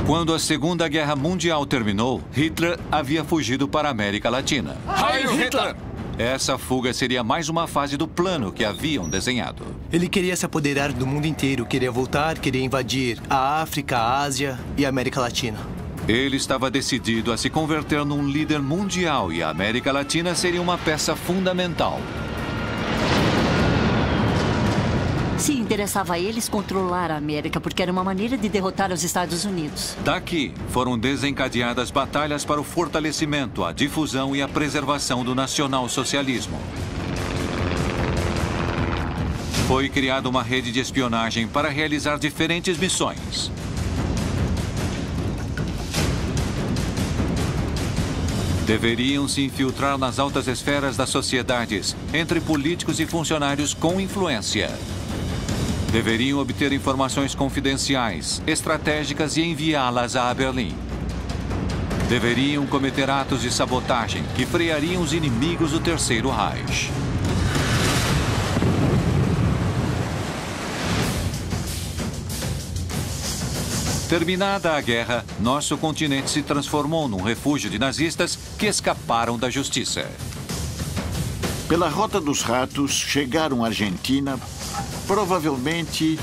Quando a Segunda Guerra Mundial terminou, Hitler havia fugido para a América Latina. Heil Hitler! Essa fuga seria mais uma fase do plano que haviam desenhado. Ele queria se apoderar do mundo inteiro, queria voltar, queria invadir a África, a Ásia e a América Latina. Ele estava decidido a se converter num líder mundial e a América Latina seria uma peça fundamental. Se interessava a eles controlar a América, porque era uma maneira de derrotar os Estados Unidos. Daqui foram desencadeadas batalhas para o fortalecimento, a difusão e a preservação do nacionalsocialismo. Foi criada uma rede de espionagem para realizar diferentes missões. Deveriam se infiltrar nas altas esferas das sociedades, entre políticos e funcionários com influência. Deveriam obter informações confidenciais, estratégicas e enviá-las a Berlim. Deveriam cometer atos de sabotagem que freariam os inimigos do Terceiro Reich. Terminada a guerra, nosso continente se transformou num refúgio de nazistas que escaparam da justiça. Pela Rota dos Ratos, chegaram à Argentina provavelmente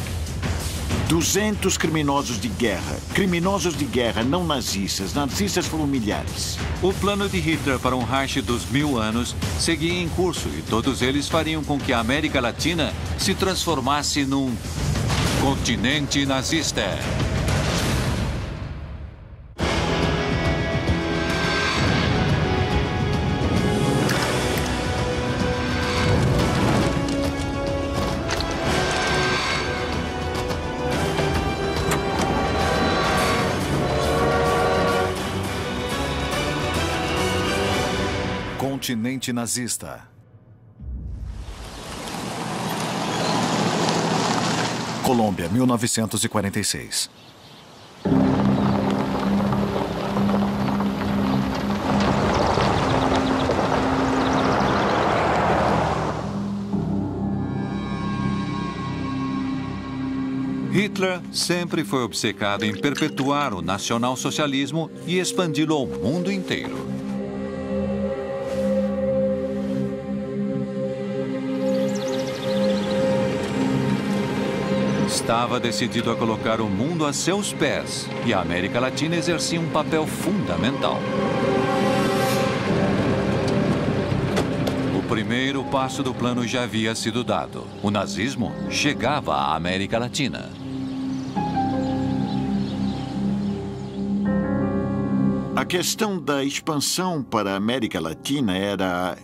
200 criminosos de guerra. Criminosos de guerra, não nazistas. Nazistas foram milhares. O plano de Hitler para um Reich dos 1000 anos seguia em curso e todos eles fariam com que a América Latina se transformasse num continente nazista. Continente nazista. Colômbia, 1946. Hitler sempre foi obcecado em perpetuar o nacionalsocialismo e expandi-lo ao mundo inteiro. Estava decidido a colocar o mundo a seus pés e a América Latina exercia um papel fundamental. O primeiro passo do plano já havia sido dado. O nazismo chegava à América Latina. A questão da expansão para a América Latina era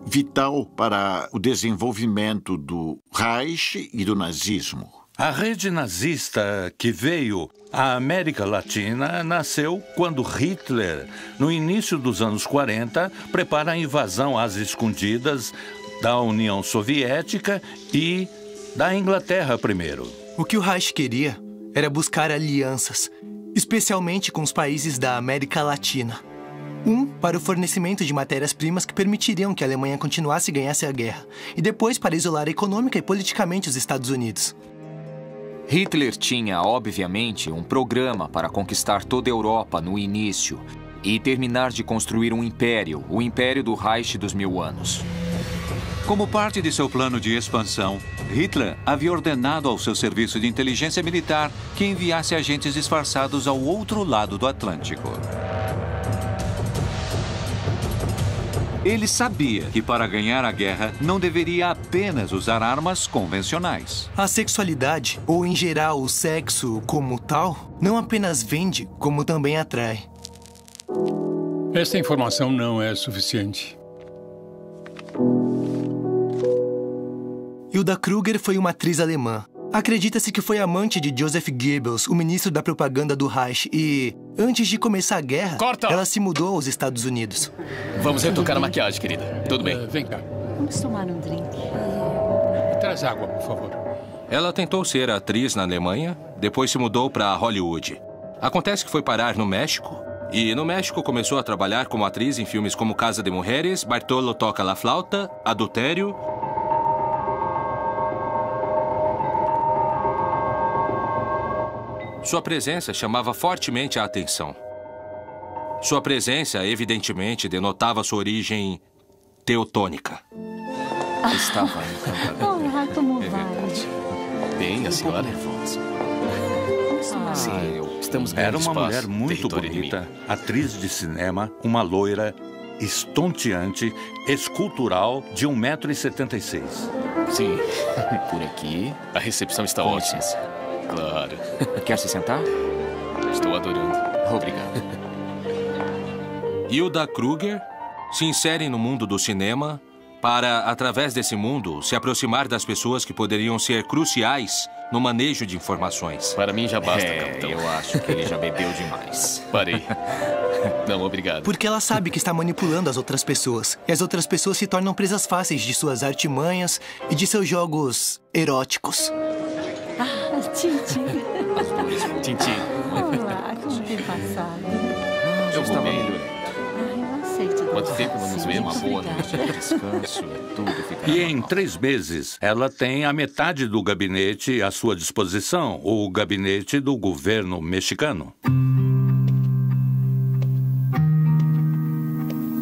vital para o desenvolvimento do Reich e do nazismo. A rede nazista que veio à América Latina nasceu quando Hitler, no início dos anos 40, prepara a invasão às escondidas da União Soviética e da Inglaterra primeiro. O que o Reich queria era buscar alianças, especialmente com os países da América Latina. Para o fornecimento de matérias-primas que permitiriam que a Alemanha continuasse e ganhasse a guerra, e depois para isolar econômica e politicamente os Estados Unidos. Hitler tinha, obviamente, um programa para conquistar toda a Europa no início e terminar de construir um império, o Império do Reich dos 1000 anos. Como parte de seu plano de expansão, Hitler havia ordenado ao seu serviço de inteligência militar que enviasse agentes disfarçados ao outro lado do Atlântico. Ele sabia que para ganhar a guerra não deveria apenas usar armas convencionais. A sexualidade, ou em geral o sexo como tal, não apenas vende, como também atrai. Esta informação não é suficiente. Hilda Kruger foi uma atriz alemã. Acredita-se que foi amante de Joseph Goebbels, o ministro da propaganda do Reich, e, antes de começar a guerra, ela se mudou aos Estados Unidos. Vamos retocar a maquiagem, querida. Tudo bem. Vem cá. Vamos tomar um drink. Traz água, por favor. Ela tentou ser atriz na Alemanha, depois se mudou para Hollywood. Acontece que foi parar no México, e no México começou a trabalhar como atriz em filmes como Casa de Mujeres, Bartolo Toca la Flauta, Adultério... Sua presença chamava fortemente a atenção. Sua presença, evidentemente, denotava sua origem teutônica. Estava encantador. Olá, como vai? Bem, a senhora? Sim, estamos Era ganhando uma espaço. mulher muito Território bonita, atriz de cinema, uma loira, estonteante, escultural, de 1,76 m. Sim. Por aqui, a recepção está Com ótima. licença. Claro. Quer se sentar? Estou adorando. Obrigado. Hilda Kruger se insere no mundo do cinema para, através desse mundo, se aproximar das pessoas que poderiam ser cruciais no manejo de informações. Para mim já basta, capitão. Eu acho que ele já bebeu demais. Parei. Não, obrigado. Porque ela sabe que está manipulando as outras pessoas. E as outras pessoas se tornam presas fáceis de suas artimanhas e de seus jogos eróticos. Ah, Tintin. Tintim. Olá, como tem passado? Eu vou bem. Eu aceito. Quanto tempo não nos vemos? Uma boa noite de descanso e tudo ficará E em normal. 3 meses, ela tem a metade do gabinete à sua disposição, o gabinete do governo mexicano.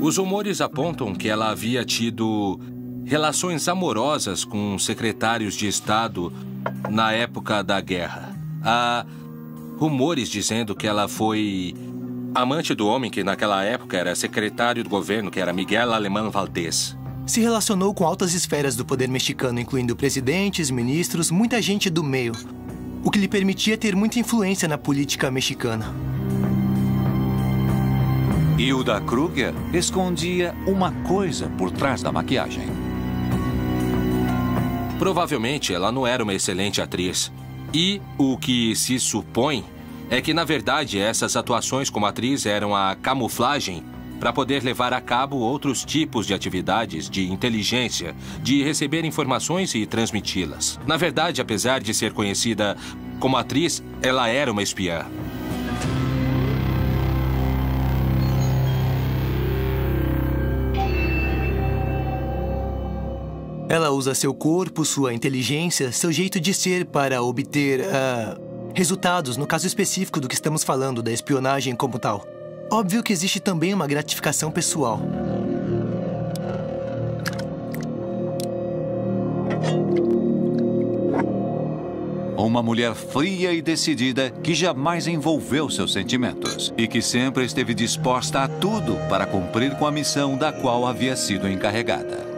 Os rumores apontam que ela havia tido relações amorosas com secretários de Estado na época da guerra. Há rumores dizendo que ela foi amante do homem que naquela época era secretário do governo, que era Miguel Alemán Valdés. Se relacionou com altas esferas do poder mexicano, incluindo presidentes, ministros, muita gente do meio, o que lhe permitia ter muita influência na política mexicana. Hilda Kruger escondia uma coisa por trás da maquiagem. Provavelmente ela não era uma excelente atriz. E o que se supõe é que, na verdade, essas atuações como atriz eram a camuflagem para poder levar a cabo outros tipos de atividades de inteligência, de receber informações e transmiti-las. Na verdade, apesar de ser conhecida como atriz, ela era uma espiã. Ela usa seu corpo, sua inteligência, seu jeito de ser para obter resultados, no caso específico do que estamos falando, da espionagem como tal. Óbvio que existe também uma gratificação pessoal. Uma mulher fria e decidida que jamais envolveu seus sentimentos e que sempre esteve disposta a tudo para cumprir com a missão da qual havia sido encarregada.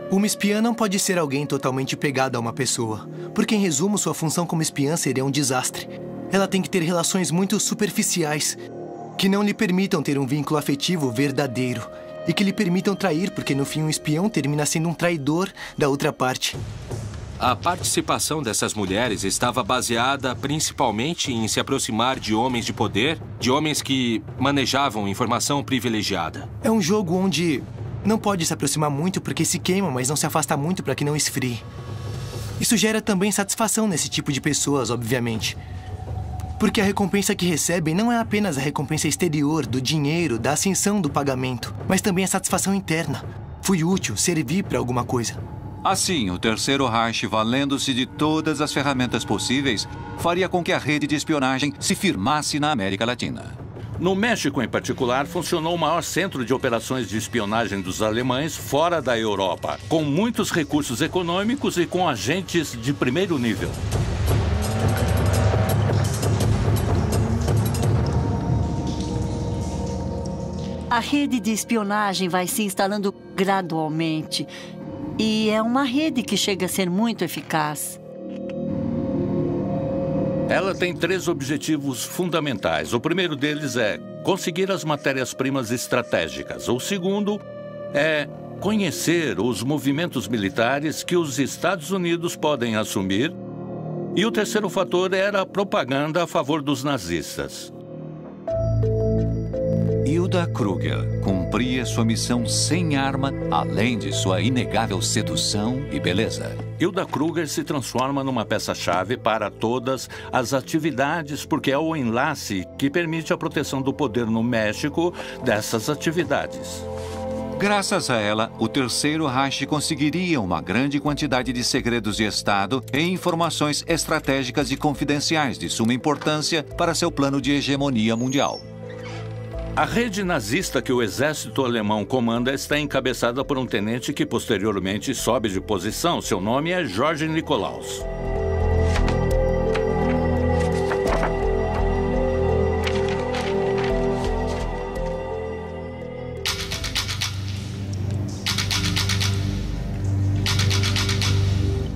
Uma espiã não pode ser alguém totalmente pegado a uma pessoa, porque, em resumo, sua função como espiã seria um desastre. Ela tem que ter relações muito superficiais, que não lhe permitam ter um vínculo afetivo verdadeiro e que lhe permitam trair, porque, no fim, um espião termina sendo um traidor da outra parte. A participação dessas mulheres estava baseada principalmente em se aproximar de homens de poder, de homens que manejavam informação privilegiada. É um jogo onde não pode se aproximar muito porque se queima, mas não se afasta muito para que não esfrie. Isso gera também satisfação nesse tipo de pessoas, obviamente. Porque a recompensa que recebem não é apenas a recompensa exterior, do dinheiro, da ascensão do pagamento, mas também a satisfação interna. Fui útil, servi para alguma coisa. Assim, o Terceiro Reich, valendo-se de todas as ferramentas possíveis, faria com que a rede de espionagem se firmasse na América Latina. No México, em particular, funcionou o maior centro de operações de espionagem dos alemães fora da Europa, com muitos recursos econômicos e com agentes de primeiro nível. A rede de espionagem vai se instalando gradualmente. E é uma rede que chega a ser muito eficaz. Ela tem 3 objetivos fundamentais. O primeiro deles é conseguir as matérias-primas estratégicas. O segundo é conhecer os movimentos militares que os Estados Unidos podem assumir. E o terceiro fator era a propaganda a favor dos nazistas. Hilda Kruger cumpria sua missão sem arma, além de sua inegável sedução e beleza. Hilda Kruger se transforma numa peça-chave para todas as atividades, porque é o enlace que permite a proteção do poder no México dessas atividades. Graças a ela, o Terceiro Reich conseguiria uma grande quantidade de segredos de Estado e informações estratégicas e confidenciais de suma importância para seu plano de hegemonia mundial. A rede nazista que o exército alemão comanda está encabeçada por um tenente que posteriormente sobe de posição. Seu nome é George Nikolaus.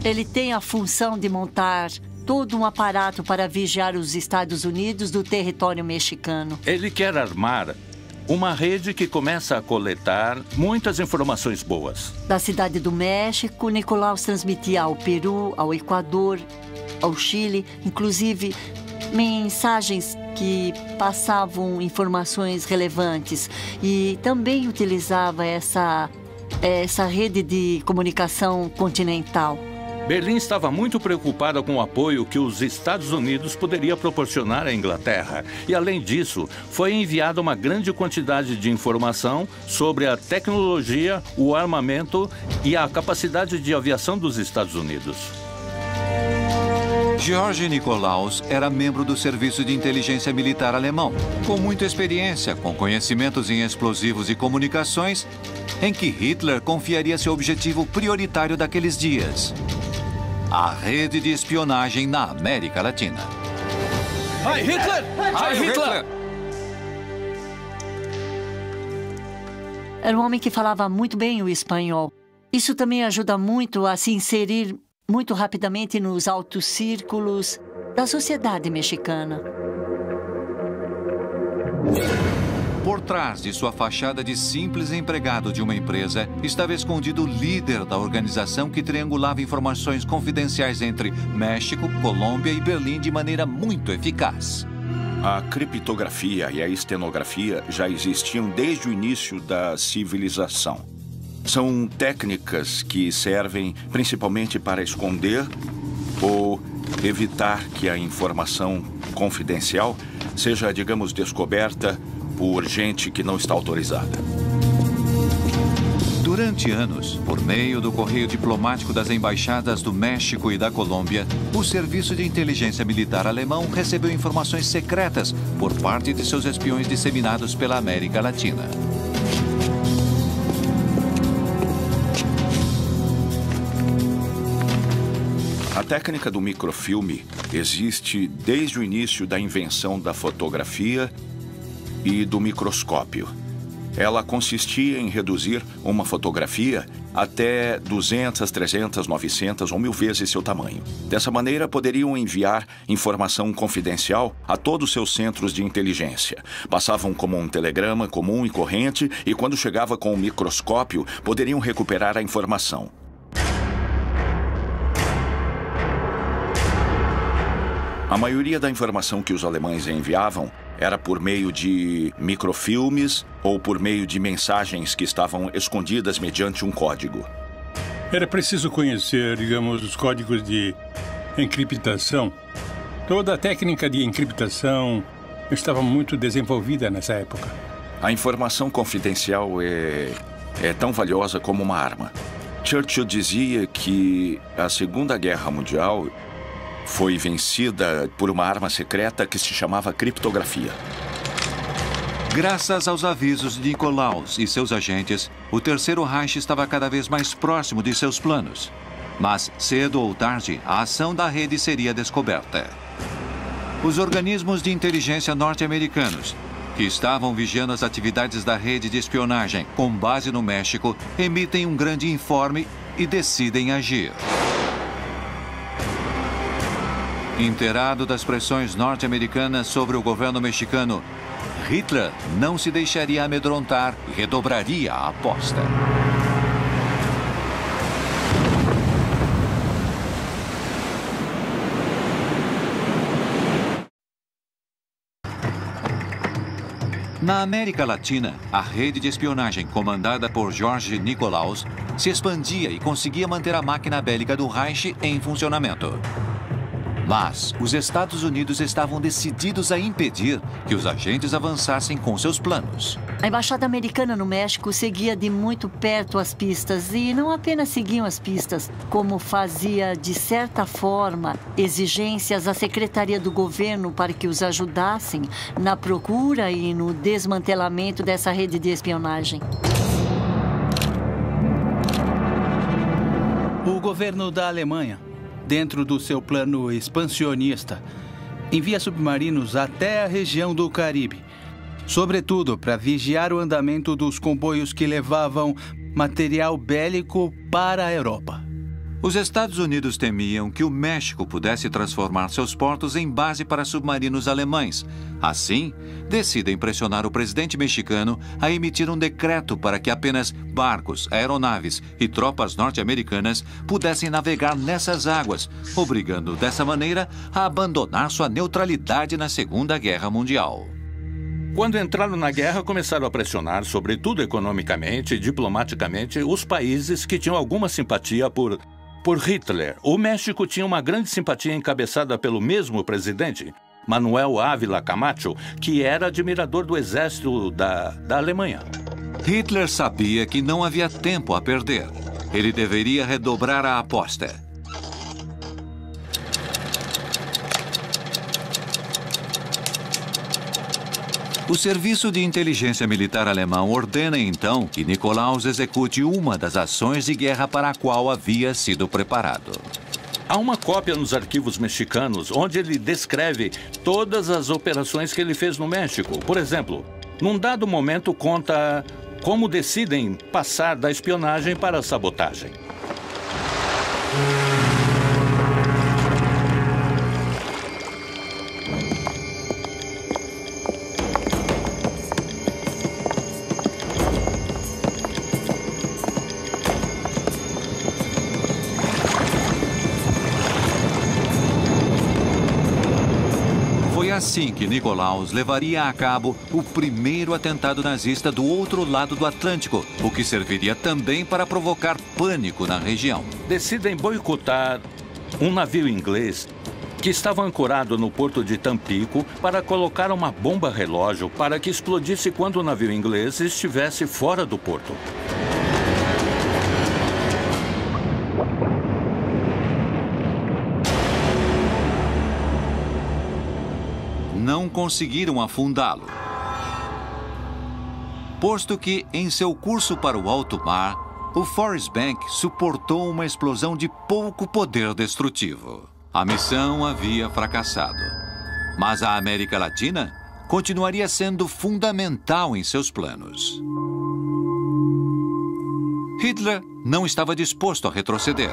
Ele tem a função de montar todo um aparato para vigiar os Estados Unidos do território mexicano. Ele quer armar uma rede que começa a coletar muitas informações boas. Da cidade do México, Nikolaus transmitia ao Peru, ao Equador, ao Chile, inclusive mensagens que passavam informações relevantes. E também utilizava essa rede de comunicação continental. Berlim estava muito preocupada com o apoio que os Estados Unidos poderia proporcionar à Inglaterra. E, além disso, foi enviada uma grande quantidade de informação sobre a tecnologia, o armamento e a capacidade de aviação dos Estados Unidos. George Nikolaus era membro do Serviço de Inteligência Militar alemão, com muita experiência, com conhecimentos em explosivos e comunicações, em que Hitler confiaria seu objetivo prioritário daqueles dias: a rede de espionagem na América Latina. Heil Hitler! Heil Hitler! Era um homem que falava muito bem o espanhol. Isso também ajuda muito a se inserir muito rapidamente nos altos círculos da sociedade mexicana. Por trás de sua fachada de simples empregado de uma empresa, estava escondido o líder da organização que triangulava informações confidenciais entre México, Colômbia e Berlim de maneira muito eficaz. A criptografia e a estenografia já existiam desde o início da civilização. São técnicas que servem principalmente para esconder ou evitar que a informação confidencial seja, digamos, descoberta por gente que não está autorizada. Durante anos, por meio do correio diplomático das embaixadas do México e da Colômbia, o Serviço de Inteligência Militar alemão recebeu informações secretas por parte de seus espiões disseminados pela América Latina. A técnica do microfilme existe desde o início da invenção da fotografia e do microscópio. Ela consistia em reduzir uma fotografia até 200, 300, 900 ou 1000 vezes seu tamanho. Dessa maneira, poderiam enviar informação confidencial a todos os seus centros de inteligência. Passavam como um telegrama comum e corrente e, quando chegava com o microscópio, poderiam recuperar a informação. A maioria da informação que os alemães enviavam era por meio de microfilmes ou por meio de mensagens que estavam escondidas mediante um código. Era preciso conhecer, digamos, os códigos de encriptação. Toda a técnica de encriptação estava muito desenvolvida nessa época. A informação confidencial é tão valiosa como uma arma. Churchill dizia que a Segunda Guerra Mundial foi vencida por uma arma secreta que se chamava criptografia. Graças aos avisos de Nikolaus e seus agentes, o Terceiro Reich estava cada vez mais próximo de seus planos. Mas, cedo ou tarde, a ação da rede seria descoberta. Os organismos de inteligência norte-americanos, que estavam vigiando as atividades da rede de espionagem com base no México, emitem um grande informe e decidem agir. Inteirado das pressões norte-americanas sobre o governo mexicano, Hitler não se deixaria amedrontar e redobraria a aposta. Na América Latina, a rede de espionagem comandada por George Nikolaus se expandia e conseguia manter a máquina bélica do Reich em funcionamento. Mas os Estados Unidos estavam decididos a impedir que os agentes avançassem com seus planos. A embaixada americana no México seguia de muito perto as pistas e não apenas seguiam as pistas, como fazia, de certa forma, exigências à Secretaria do Governo para que os ajudassem na procura e no desmantelamento dessa rede de espionagem. O governo da Alemanha, dentro do seu plano expansionista, envia submarinos até a região do Caribe, sobretudo para vigiar o andamento dos comboios que levavam material bélico para a Europa. Os Estados Unidos temiam que o México pudesse transformar seus portos em base para submarinos alemães. Assim, decidem pressionar o presidente mexicano a emitir um decreto para que apenas barcos, aeronaves e tropas norte-americanas pudessem navegar nessas águas, obrigando dessa maneira a abandonar sua neutralidade na Segunda Guerra Mundial. Quando entraram na guerra, começaram a pressionar, sobretudo economicamente e diplomaticamente, os países que tinham alguma simpatia por Hitler. O México tinha uma grande simpatia encabeçada pelo mesmo presidente, Manuel Ávila Camacho, que era admirador do exército da Alemanha. Hitler sabia que não havia tempo a perder. Ele deveria redobrar a aposta. O Serviço de Inteligência Militar alemão ordena então que Nikolaus execute uma das ações de guerra para a qual havia sido preparado. Há uma cópia nos arquivos mexicanos onde ele descreve todas as operações que ele fez no México. Por exemplo, num dado momento conta como decidem passar da espionagem para a sabotagem. Assim que Nikolaus levaria a cabo o primeiro atentado nazista do outro lado do Atlântico, o que serviria também para provocar pânico na região. Decidem boicotar um navio inglês que estava ancorado no porto de Tampico para colocar uma bomba relógio para que explodisse quando o navio inglês estivesse fora do porto. Não conseguiram afundá-lo, posto que, em seu curso para o alto mar, o Forrest Bank suportou uma explosão de pouco poder destrutivo. A missão havia fracassado, mas a América Latina continuaria sendo fundamental em seus planos. Hitler não estava disposto a retroceder.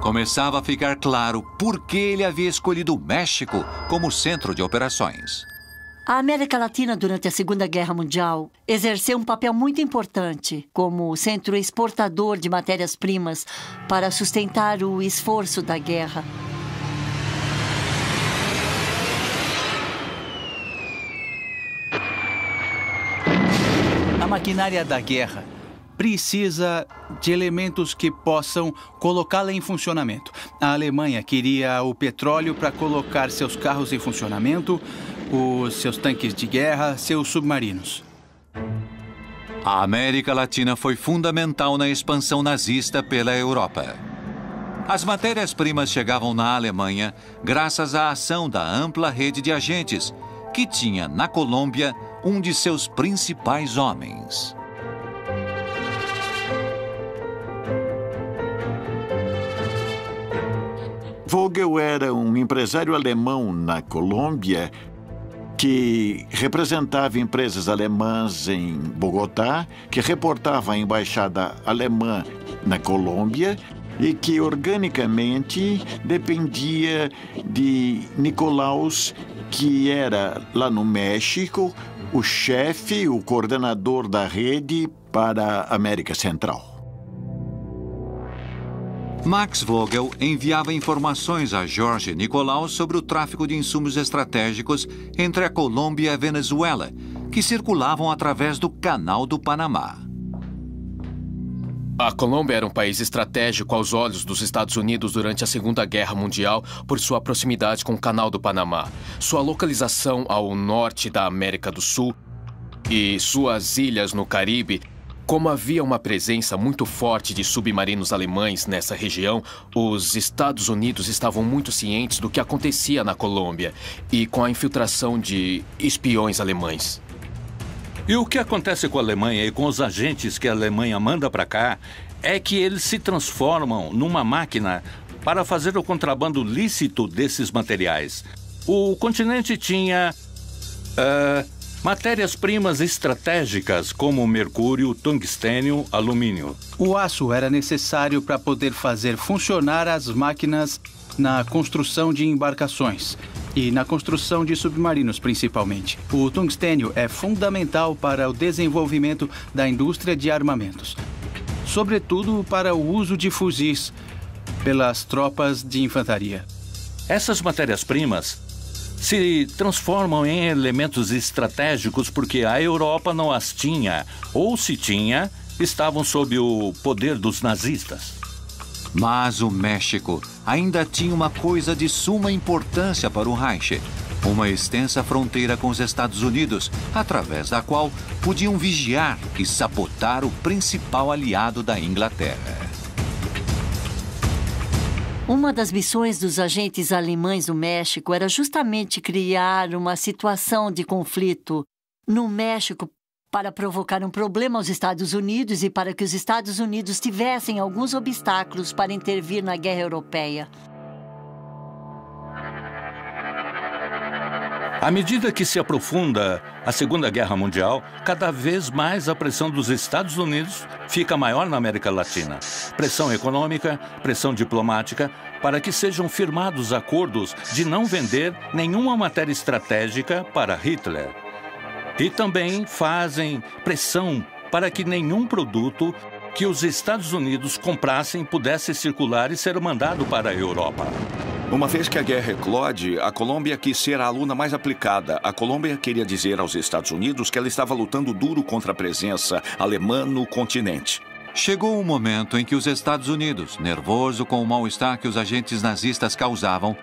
Começava a ficar claro por que ele havia escolhido o México como centro de operações. A América Latina, durante a Segunda Guerra Mundial, exerceu um papel muito importante como centro exportador de matérias-primas para sustentar o esforço da guerra. A maquinária da guerra precisa de elementos que possam colocá-la em funcionamento. A Alemanha queria o petróleo para colocar seus carros em funcionamento, os seus tanques de guerra, seus submarinos. A América Latina foi fundamental na expansão nazista pela Europa. As matérias-primas chegavam na Alemanha graças à ação da ampla rede de agentes, que tinha na Colômbia um de seus principais homens. Vogel era um empresário alemão na Colômbia que representava empresas alemãs em Bogotá, que reportava à embaixada alemã na Colômbia e que organicamente dependia de Nikolaus, que era lá no México o chefe, o coordenador da rede para a América Central. Max Vogel enviava informações a Jorge Nikolaus sobre o tráfico de insumos estratégicos entre a Colômbia e a Venezuela, que circulavam através do Canal do Panamá. A Colômbia era um país estratégico aos olhos dos Estados Unidos durante a Segunda Guerra Mundial por sua proximidade com o Canal do Panamá, sua localização ao norte da América do Sul e suas ilhas no Caribe. Como havia uma presença muito forte de submarinos alemães nessa região, os Estados Unidos estavam muito cientes do que acontecia na Colômbia e com a infiltração de espiões alemães. E o que acontece com a Alemanha e com os agentes que a Alemanha manda para cá é que eles se transformam numa máquina para fazer o contrabando lícito desses materiais. O continente tinha matérias-primas estratégicas como mercúrio, tungstênio, alumínio. O aço era necessário para poder fazer funcionar as máquinas na construção de embarcações e na construção de submarinos, principalmente. O tungstênio é fundamental para o desenvolvimento da indústria de armamentos, sobretudo para o uso de fuzis pelas tropas de infantaria. Essas matérias-primas se transformam em elementos estratégicos porque a Europa não as tinha, ou se tinha, estavam sob o poder dos nazistas. Mas o México ainda tinha uma coisa de suma importância para o Reich: uma extensa fronteira com os Estados Unidos, através da qual podiam vigiar e sabotar o principal aliado da Inglaterra. Uma das missões dos agentes alemães no México era justamente criar uma situação de conflito no México para provocar um problema aos Estados Unidos e para que os Estados Unidos tivessem alguns obstáculos para intervir na guerra europeia. À medida que se aprofunda a Segunda Guerra Mundial, cada vez mais a pressão dos Estados Unidos fica maior na América Latina. Pressão econômica, pressão diplomática, para que sejam firmados acordos de não vender nenhuma matéria estratégica para Hitler. E também fazem pressão para que nenhum produto que os Estados Unidos comprassem pudesse circular e ser mandado para a Europa. Uma vez que a guerra eclode, a Colômbia quis ser a aluna mais aplicada. A Colômbia queria dizer aos Estados Unidos que ela estava lutando duro contra a presença alemã no continente. Chegou o momento em que os Estados Unidos, nervoso com o mal-estar que os agentes nazistas causavam,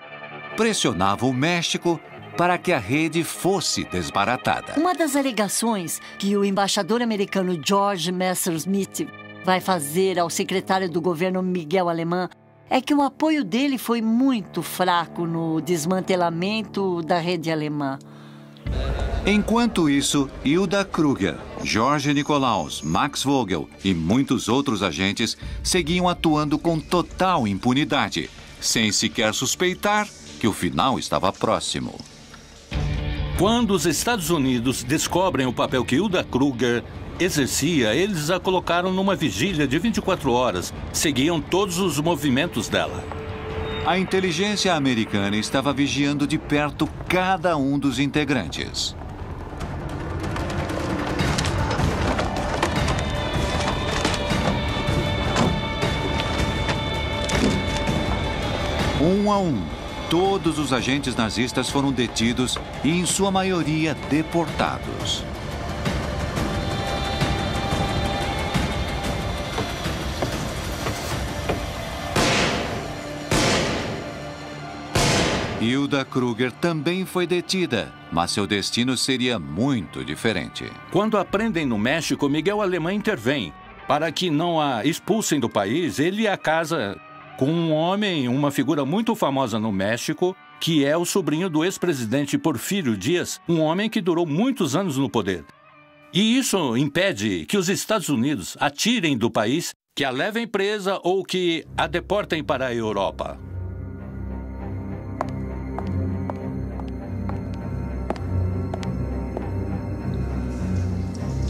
pressionavam o México para que a rede fosse desbaratada. Uma das alegações que o embaixador americano George Messerschmitt vai fazer ao secretário do governo Miguel Alemán é que o apoio dele foi muito fraco no desmantelamento da rede alemã. Enquanto isso, Hilda Kruger, Jorge Nicolaus, Max Vogel e muitos outros agentes seguiam atuando com total impunidade, sem sequer suspeitar que o final estava próximo. Quando os Estados Unidos descobrem o papel que Hilda Kruger exercia, eles a colocaram numa vigília de 24 horas. Seguiam todos os movimentos dela. A inteligência americana estava vigiando de perto cada um dos integrantes. Um a um, todos os agentes nazistas foram detidos e, em sua maioria, deportados. Hilda Kruger também foi detida, mas seu destino seria muito diferente. Quando a prendem no México, Miguel Alemán intervém. Para que não a expulsem do país, ele a casa com um homem, uma figura muito famosa no México, que é o sobrinho do ex-presidente Porfírio Díaz, um homem que durou muitos anos no poder. E isso impede que os Estados Unidos a tirem do país, que a levem presa ou que a deportem para a Europa.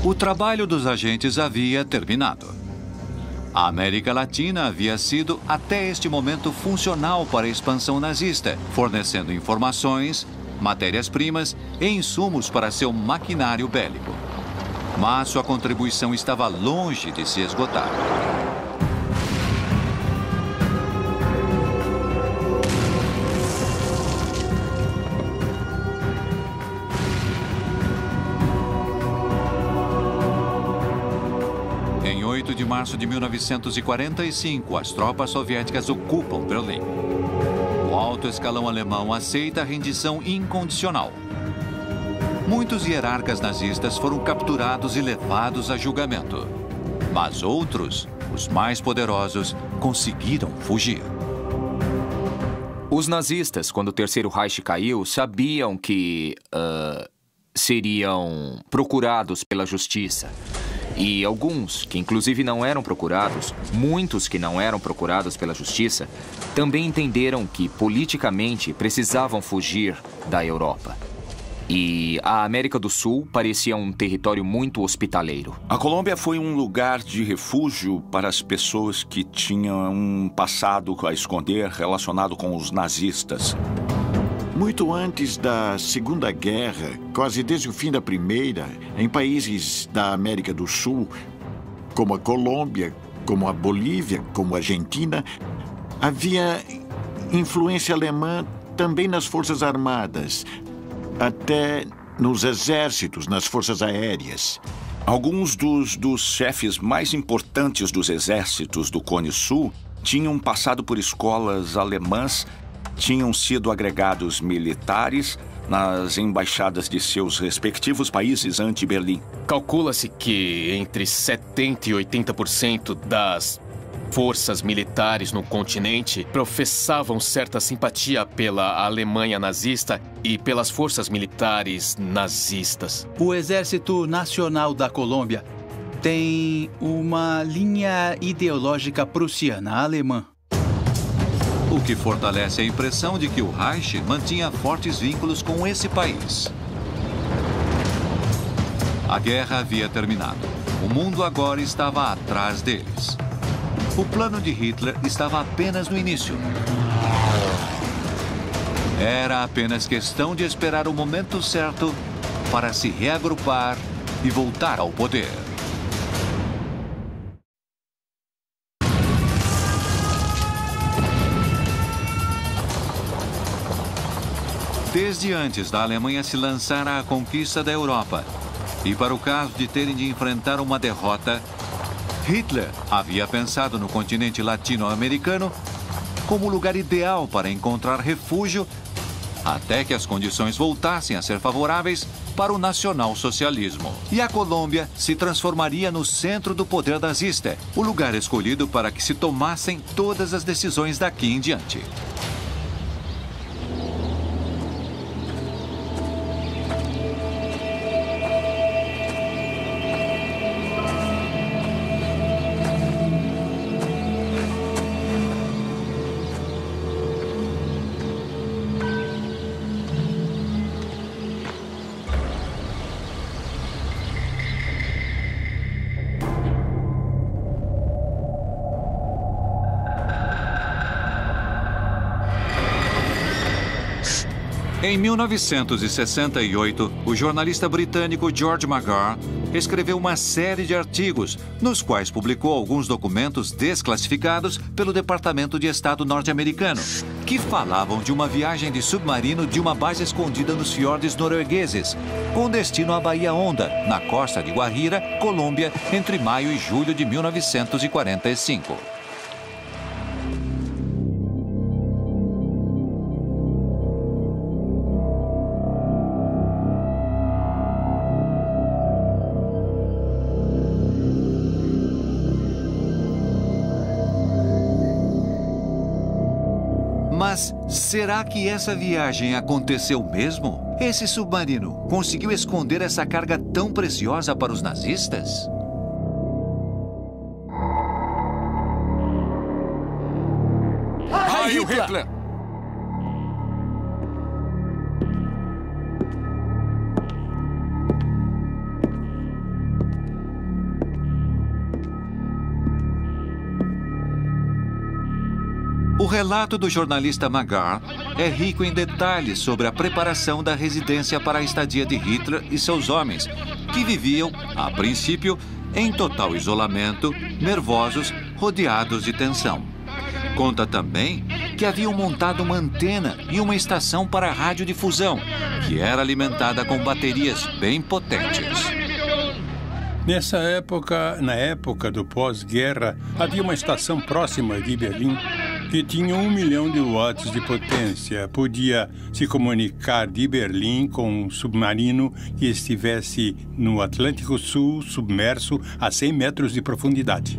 O trabalho dos agentes havia terminado. A América Latina havia sido, até este momento, funcional para a expansão nazista, fornecendo informações, matérias-primas e insumos para seu maquinário bélico. Mas sua contribuição estava longe de se esgotar. Em 8 de março de 1945, as tropas soviéticas ocupam Berlim. O alto escalão alemão aceita a rendição incondicional. Muitos hierarcas nazistas foram capturados e levados a julgamento. Mas outros, os mais poderosos, conseguiram fugir. Os nazistas, quando o Terceiro Reich caiu, sabiam que seriam procurados pela justiça. E alguns, que inclusive não eram procurados, muitos que não eram procurados pela justiça, também entenderam que politicamente precisavam fugir da Europa. E a América do Sul parecia um território muito hospitaleiro. A Colômbia foi um lugar de refúgio para as pessoas que tinham um passado a esconder relacionado com os nazistas. Muito antes da Segunda Guerra, quase desde o fim da Primeira, em países da América do Sul, como a Colômbia, como a Bolívia, como a Argentina, havia influência alemã também nas Forças Armadas, até nos exércitos, nas forças aéreas. Alguns dos chefes mais importantes dos exércitos do Cone Sul tinham passado por escolas alemãs, tinham sido agregados militares nas embaixadas de seus respectivos países anti-Berlim. Calcula-se que entre 70% e 80% das forças militares no continente professavam certa simpatia pela Alemanha nazista e pelas forças militares nazistas. O Exército Nacional da Colômbia tem uma linha ideológica prussiana, alemã. O que fortalece a impressão de que o Reich mantinha fortes vínculos com esse país. A guerra havia terminado. O mundo agora estava atrás deles. O plano de Hitler estava apenas no início. Era apenas questão de esperar o momento certo para se reagrupar e voltar ao poder. Desde antes da Alemanha se lançar à conquista da Europa, e para o caso de terem de enfrentar uma derrota, Hitler havia pensado no continente latino-americano como lugar ideal para encontrar refúgio até que as condições voltassem a ser favoráveis para o nacionalsocialismo. E a Colômbia se transformaria no centro do poder nazista, o lugar escolhido para que se tomassem todas as decisões daqui em diante. Em 1968, o jornalista britânico George McGrath escreveu uma série de artigos, nos quais publicou alguns documentos desclassificados pelo Departamento de Estado norte-americano, que falavam de uma viagem de submarino de uma base escondida nos fiordes noruegueses, com destino à Baía Honda, na costa de Guajira, Colômbia, entre maio e julho de 1945. Mas será que essa viagem aconteceu mesmo? Esse submarino conseguiu esconder essa carga tão preciosa para os nazistas? Heil Hitler! O relato do jornalista McGrath é rico em detalhes sobre a preparação da residência para a estadia de Hitler e seus homens, que viviam, a princípio, em total isolamento, nervosos, rodeados de tensão. Conta também que haviam montado uma antena e uma estação para radiodifusão, que era alimentada com baterias bem potentes. Na época do pós-guerra, havia uma estação próxima de Berlim que tinha 1 milhão de watts de potência. Podia se comunicar de Berlim com um submarino que estivesse no Atlântico Sul, submerso a 100 metros de profundidade.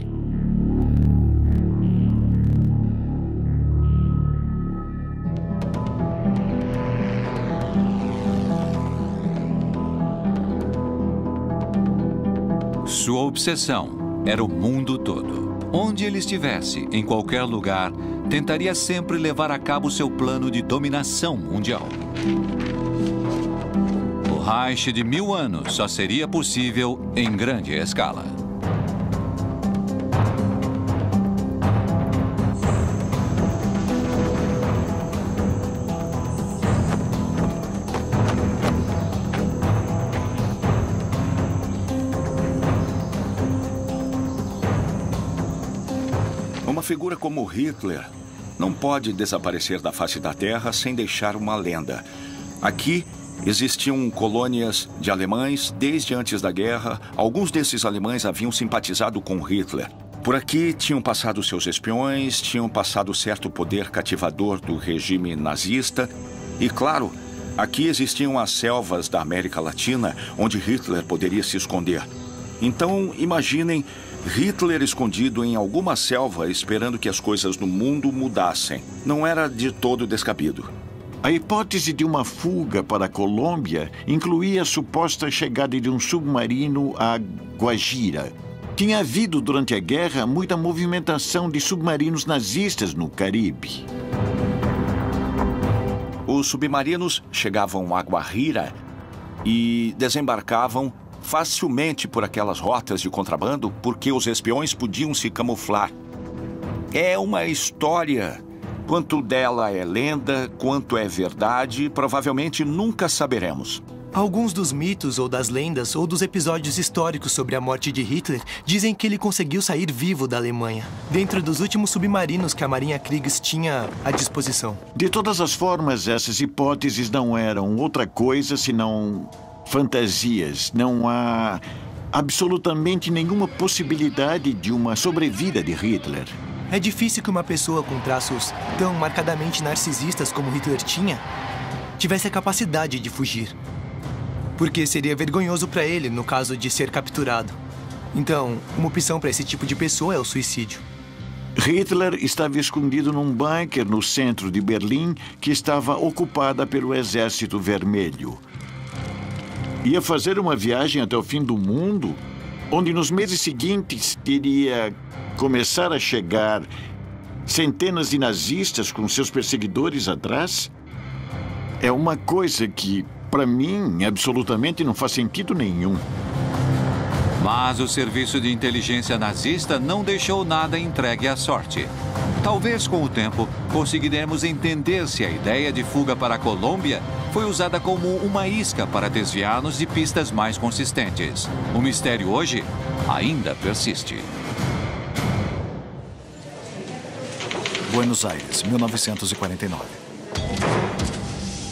Sua obsessão era o mundo todo. Onde ele estivesse, em qualquer lugar, tentaria sempre levar a cabo seu plano de dominação mundial. O Reich de 1000 anos só seria possível em grande escala. Uma figura como Hitler não pode desaparecer da face da Terra sem deixar uma lenda. Aqui existiam colônias de alemães desde antes da guerra. Alguns desses alemães haviam simpatizado com Hitler. Por aqui tinham passado seus espiões, tinham passado certo poder cativador do regime nazista. E, claro, aqui existiam as selvas da América Latina, onde Hitler poderia se esconder. Então, imaginem Hitler escondido em alguma selva esperando que as coisas no mundo mudassem. Não era de todo descabido. A hipótese de uma fuga para a Colômbia incluía a suposta chegada de um submarino a Guajira. Tinha havido, durante a guerra, muita movimentação de submarinos nazistas no Caribe. Os submarinos chegavam a Guajira e desembarcavam facilmente por aquelas rotas de contrabando, porque os espiões podiam se camuflar. É uma história. Quanto dela é lenda, quanto é verdade, provavelmente nunca saberemos. Alguns dos mitos ou das lendas ou dos episódios históricos sobre a morte de Hitler dizem que ele conseguiu sair vivo da Alemanha, dentro dos últimos submarinos que a Marinha Kriegs tinha à disposição. De todas as formas, essas hipóteses não eram outra coisa senão fantasias. Não há absolutamente nenhuma possibilidade de uma sobrevida de Hitler. É difícil que uma pessoa com traços tão marcadamente narcisistas como Hitler tinha tivesse a capacidade de fugir. Porque seria vergonhoso para ele no caso de ser capturado. Então, uma opção para esse tipo de pessoa é o suicídio. Hitler estava escondido num bunker no centro de Berlim que estava ocupada pelo Exército Vermelho. Ia fazer uma viagem até o fim do mundo, onde nos meses seguintes iria começar a chegar centenas de nazistas com seus perseguidores atrás. É uma coisa que, para mim, absolutamente não faz sentido nenhum. Mas o serviço de inteligência nazista não deixou nada entregue à sorte. Talvez, com o tempo, conseguiremos entender se a ideia de fuga para a Colômbia foi usada como uma isca para desviar-nos de pistas mais consistentes. O mistério hoje ainda persiste. Buenos Aires, 1949.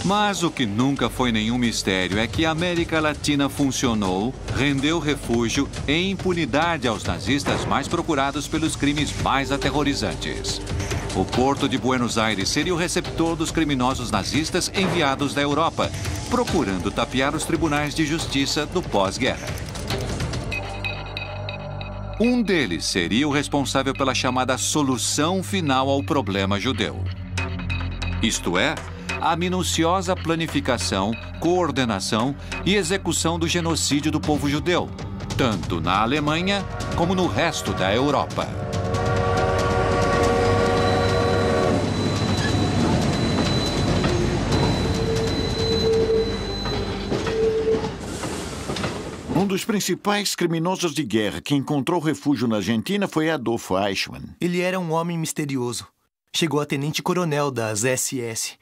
Mas o que nunca foi nenhum mistério é que a América Latina funcionou, rendeu refúgio e impunidade aos nazistas mais procurados pelos crimes mais aterrorizantes. O porto de Buenos Aires seria o receptor dos criminosos nazistas enviados da Europa, procurando tapear os tribunais de justiça do pós-guerra. Um deles seria o responsável pela chamada solução final ao problema judeu. Isto é, a minuciosa planificação, coordenação e execução do genocídio do povo judeu, tanto na Alemanha como no resto da Europa. Um dos principais criminosos de guerra que encontrou refúgio na Argentina foi Adolf Eichmann. Ele era um homem misterioso. Chegou a tenente-coronel das SS.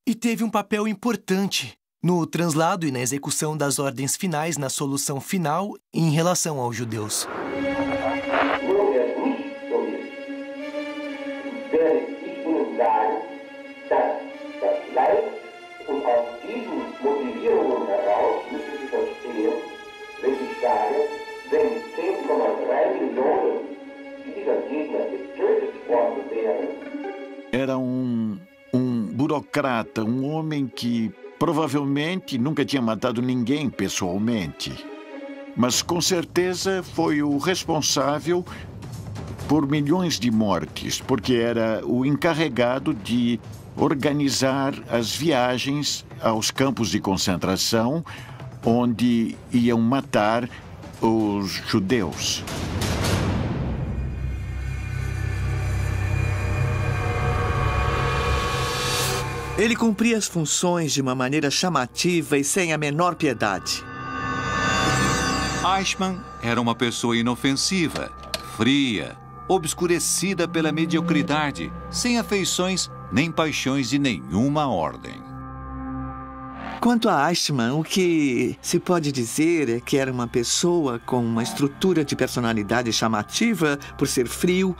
E teve um papel importante no translado e na execução das ordens finais na solução final em relação aos judeus. Wenn Era um burocrata, um homem que provavelmente nunca tinha matado ninguém pessoalmente. Mas com certeza foi o responsável por milhões de mortes, porque era o encarregado de organizar as viagens aos campos de concentração, onde iam matar os judeus. Ele cumpria as funções de uma maneira chamativa e sem a menor piedade. Eichmann era uma pessoa inofensiva, fria, obscurecida pela mediocridade, sem afeições nem paixões de nenhuma ordem. Quanto a Eichmann, o que se pode dizer é que era uma pessoa com uma estrutura de personalidade chamativa por ser frio,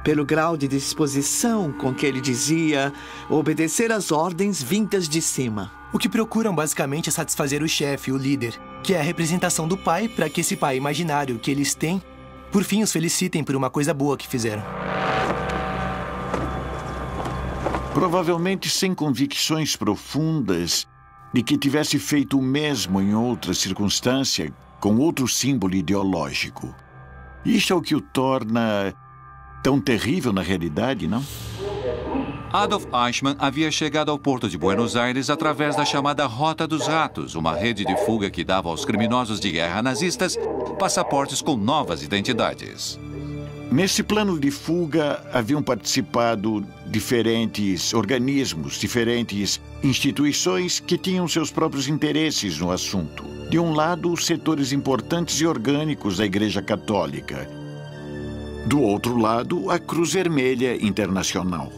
pelo grau de disposição com que ele dizia obedecer às ordens vindas de cima. O que procuram basicamente é satisfazer o chefe, o líder, que é a representação do pai para que esse pai imaginário que eles têm, por fim, os felicitem por uma coisa boa que fizeram. Provavelmente sem convicções profundas de que tivesse feito o mesmo em outra circunstância, com outro símbolo ideológico. Isso é o que o torna tão terrível na realidade, não? Adolf Eichmann havia chegado ao porto de Buenos Aires através da chamada Rota dos Ratos, uma rede de fuga que dava aos criminosos de guerra nazistas passaportes com novas identidades. Nesse plano de fuga haviam participado diferentes organismos, diferentes instituições que tinham seus próprios interesses no assunto. De um lado, setores importantes e orgânicos da Igreja Católica. Do outro lado, a Cruz Vermelha Internacional.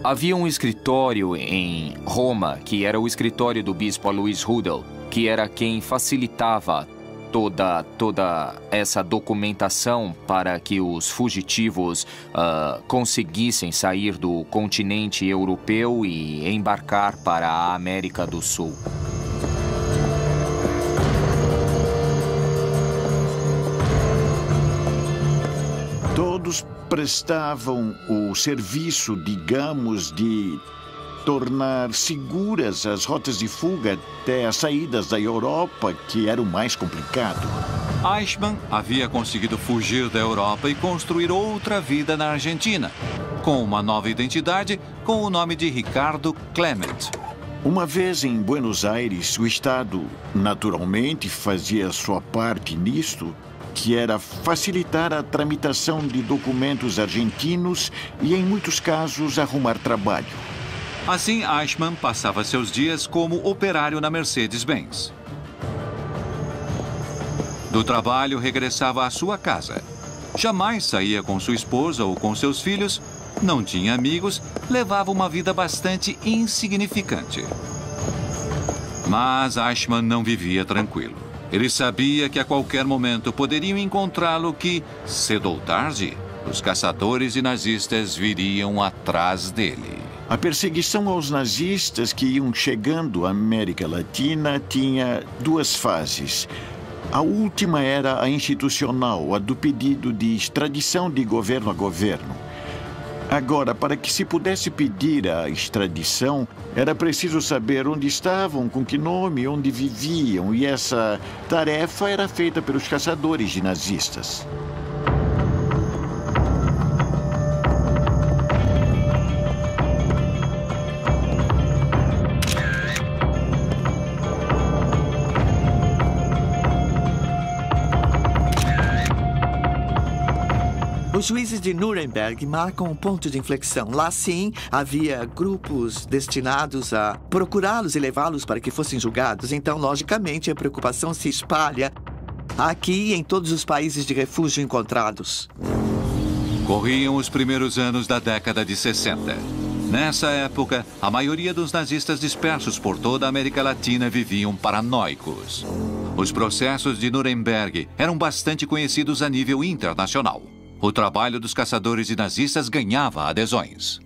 Havia um escritório em Roma, que era o escritório do bispo Alois Rudel, que era quem facilitava toda essa documentação para que os fugitivos conseguissem sair do continente europeu e embarcar para a América do Sul. Todos prestavam o serviço, digamos, de tornar seguras as rotas de fuga até as saídas da Europa, que era o mais complicado. Eichmann havia conseguido fugir da Europa e construir outra vida na Argentina, com uma nova identidade, com o nome de Ricardo Clement. Uma vez em Buenos Aires, o Estado, naturalmente, fazia sua parte nisto, que era facilitar a tramitação de documentos argentinos e, em muitos casos, arrumar trabalho. Assim, Eichmann passava seus dias como operário na Mercedes-Benz. Do trabalho, regressava à sua casa. Jamais saía com sua esposa ou com seus filhos, não tinha amigos, levava uma vida bastante insignificante. Mas Eichmann não vivia tranquilo. Ele sabia que a qualquer momento poderiam encontrá-lo que, cedo ou tarde, os caçadores e nazistas viriam atrás dele. A perseguição aos nazistas que iam chegando à América Latina tinha duas fases. A última era a institucional, a do pedido de extradição de governo a governo. Agora, para que se pudesse pedir a extradição, era preciso saber onde estavam, com que nome, onde viviam, e essa tarefa era feita pelos caçadores de nazistas. Os juízes de Nuremberg marcam um ponto de inflexão. Lá, sim, havia grupos destinados a procurá-los e levá-los para que fossem julgados. Então, logicamente, a preocupação se espalha aqui e em todos os países de refúgio encontrados. Corriam os primeiros anos da década de 60. Nessa época, a maioria dos nazistas dispersos por toda a América Latina viviam paranoicos. Os processos de Nuremberg eram bastante conhecidos a nível internacional. O trabalho dos caçadores de nazistas ganhava adesões.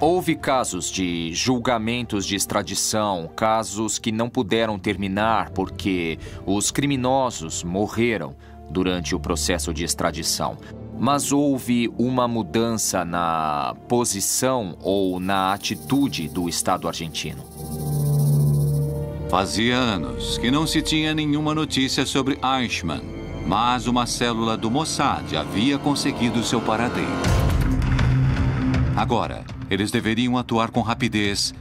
Houve casos de julgamentos de extradição, casos que não puderam terminar porque os criminosos morreram durante o processo de extradição. Mas houve uma mudança na posição ou na atitude do Estado argentino. Fazia anos que não se tinha nenhuma notícia sobre Eichmann, mas uma célula do Mossad havia conseguido seu paradeiro. Agora, eles deveriam atuar com rapidez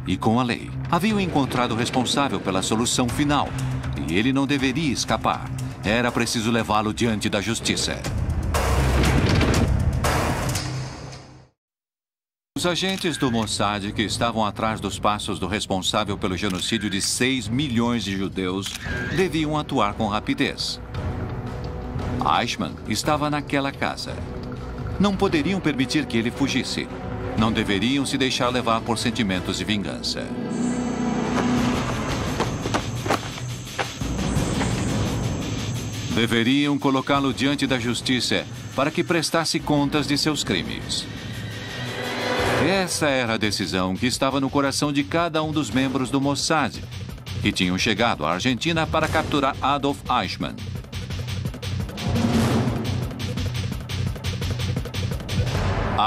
e com a lei. Haviam encontrado o responsável pela solução final e ele não deveria escapar. Era preciso levá-lo diante da justiça. Os agentes do Mossad que estavam atrás dos passos do responsável pelo genocídio de 6 milhões de judeus deviam atuar com rapidez. Eichmann estava naquela casa. Não poderiam permitir que ele fugisse. Não deveriam se deixar levar por sentimentos de vingança. Deveriam colocá-lo diante da justiça para que prestasse contas de seus crimes. Essa era a decisão que estava no coração de cada um dos membros do Mossad, que tinham chegado à Argentina para capturar Adolf Eichmann.